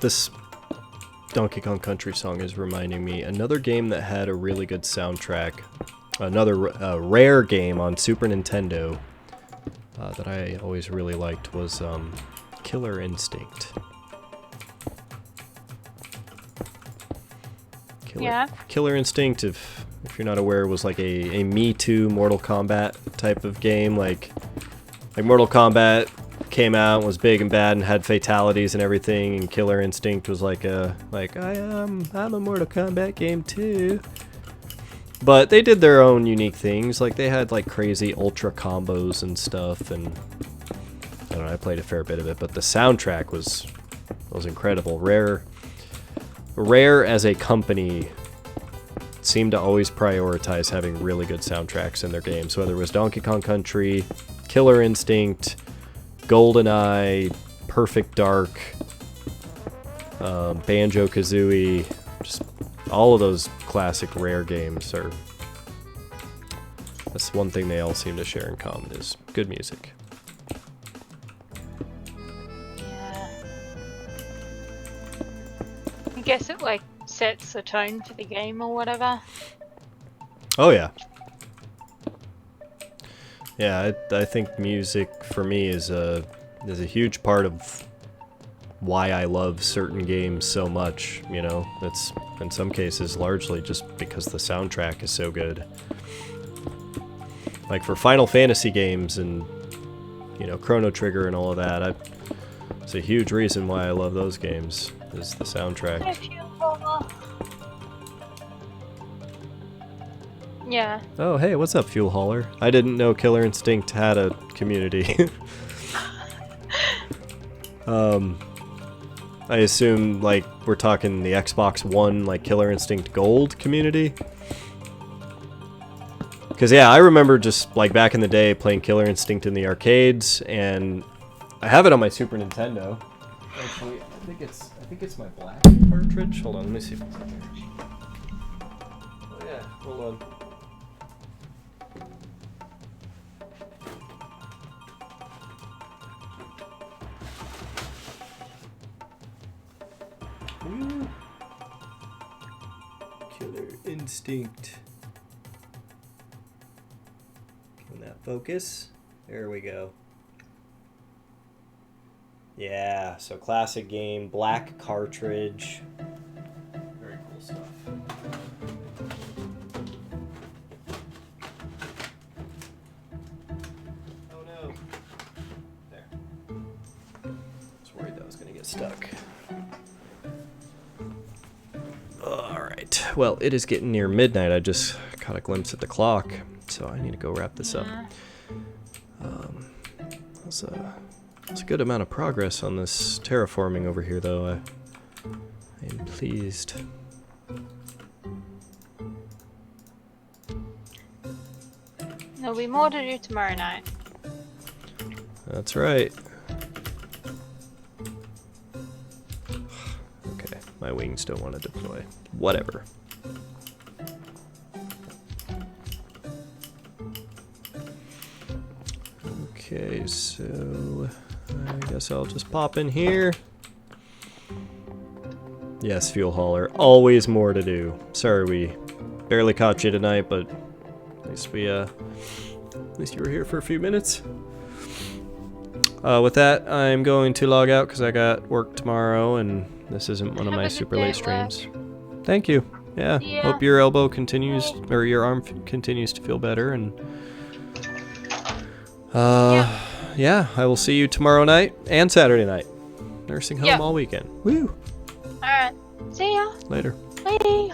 This Donkey Kong Country song is reminding me another game that had a really good soundtrack. Another rare game on Super Nintendo that I always really liked was Killer Instinct. Killer Instinct, if you're not aware, was like a Me Too Mortal Kombat type of game. Like Mortal Kombat came out and was big and bad and had fatalities and everything, and Killer Instinct was like I'm a Mortal Kombat game too. But they did their own unique things. Like they had like crazy ultra combos and stuff, and I don't know, I played a fair bit of it, but the soundtrack was incredible. Rare as a company seemed to always prioritize having really good soundtracks in their games, whether it was Donkey Kong Country, Killer Instinct, GoldenEye, Perfect Dark, Banjo-Kazooie, just all of those classic Rare games are... That's one thing they all seem to share in common, is good music. Yeah. I guess it like sets the tone for the game or whatever. Oh yeah. Yeah, I think music for me is a huge part of why I love certain games so much, you know. It's in some cases largely just because the soundtrack is so good. Like for Final Fantasy games and, you know, Chrono Trigger and all of that, it's a huge reason why I love those games, is the soundtrack. Yeah. Oh, hey, what's up, Fuel Hauler? I didn't know Killer Instinct had a community. I assume, like, we're talking the Xbox One, like, Killer Instinct Gold community? Because, yeah, I remember just, like, back in the day playing Killer Instinct in the arcades, and I have it on my Super Nintendo. Actually, I think it's my black cartridge. Hold on, let me see if it's in here. Oh, yeah, hold on. Killer Instinct. Can that focus? There we go. Yeah, so classic game, black cartridge. Very cool stuff. Oh no. There. I was worried that was going to get stuck. Alright, well, it is getting near midnight. I just caught a glimpse at the clock, so I need to go wrap this up. That's a good amount of progress on this terraforming over here, though. I am pleased. There'll be more to do tomorrow night. That's right. Okay, my wings don't want to deploy. Whatever. Okay, so I guess I'll just pop in here. Yes, Fuel Hauler. Always more to do. Sorry we barely caught you tonight, but at least you were here for a few minutes. With that, I'm going to log out because I got work tomorrow, and this isn't one of my super late streams. Thank you. Yeah. Hope your elbow continues, or your arm continues to feel better, and yeah, I will see you tomorrow night and Saturday night. Nursing home all weekend. Woo! Alright. See ya. Later. Bye.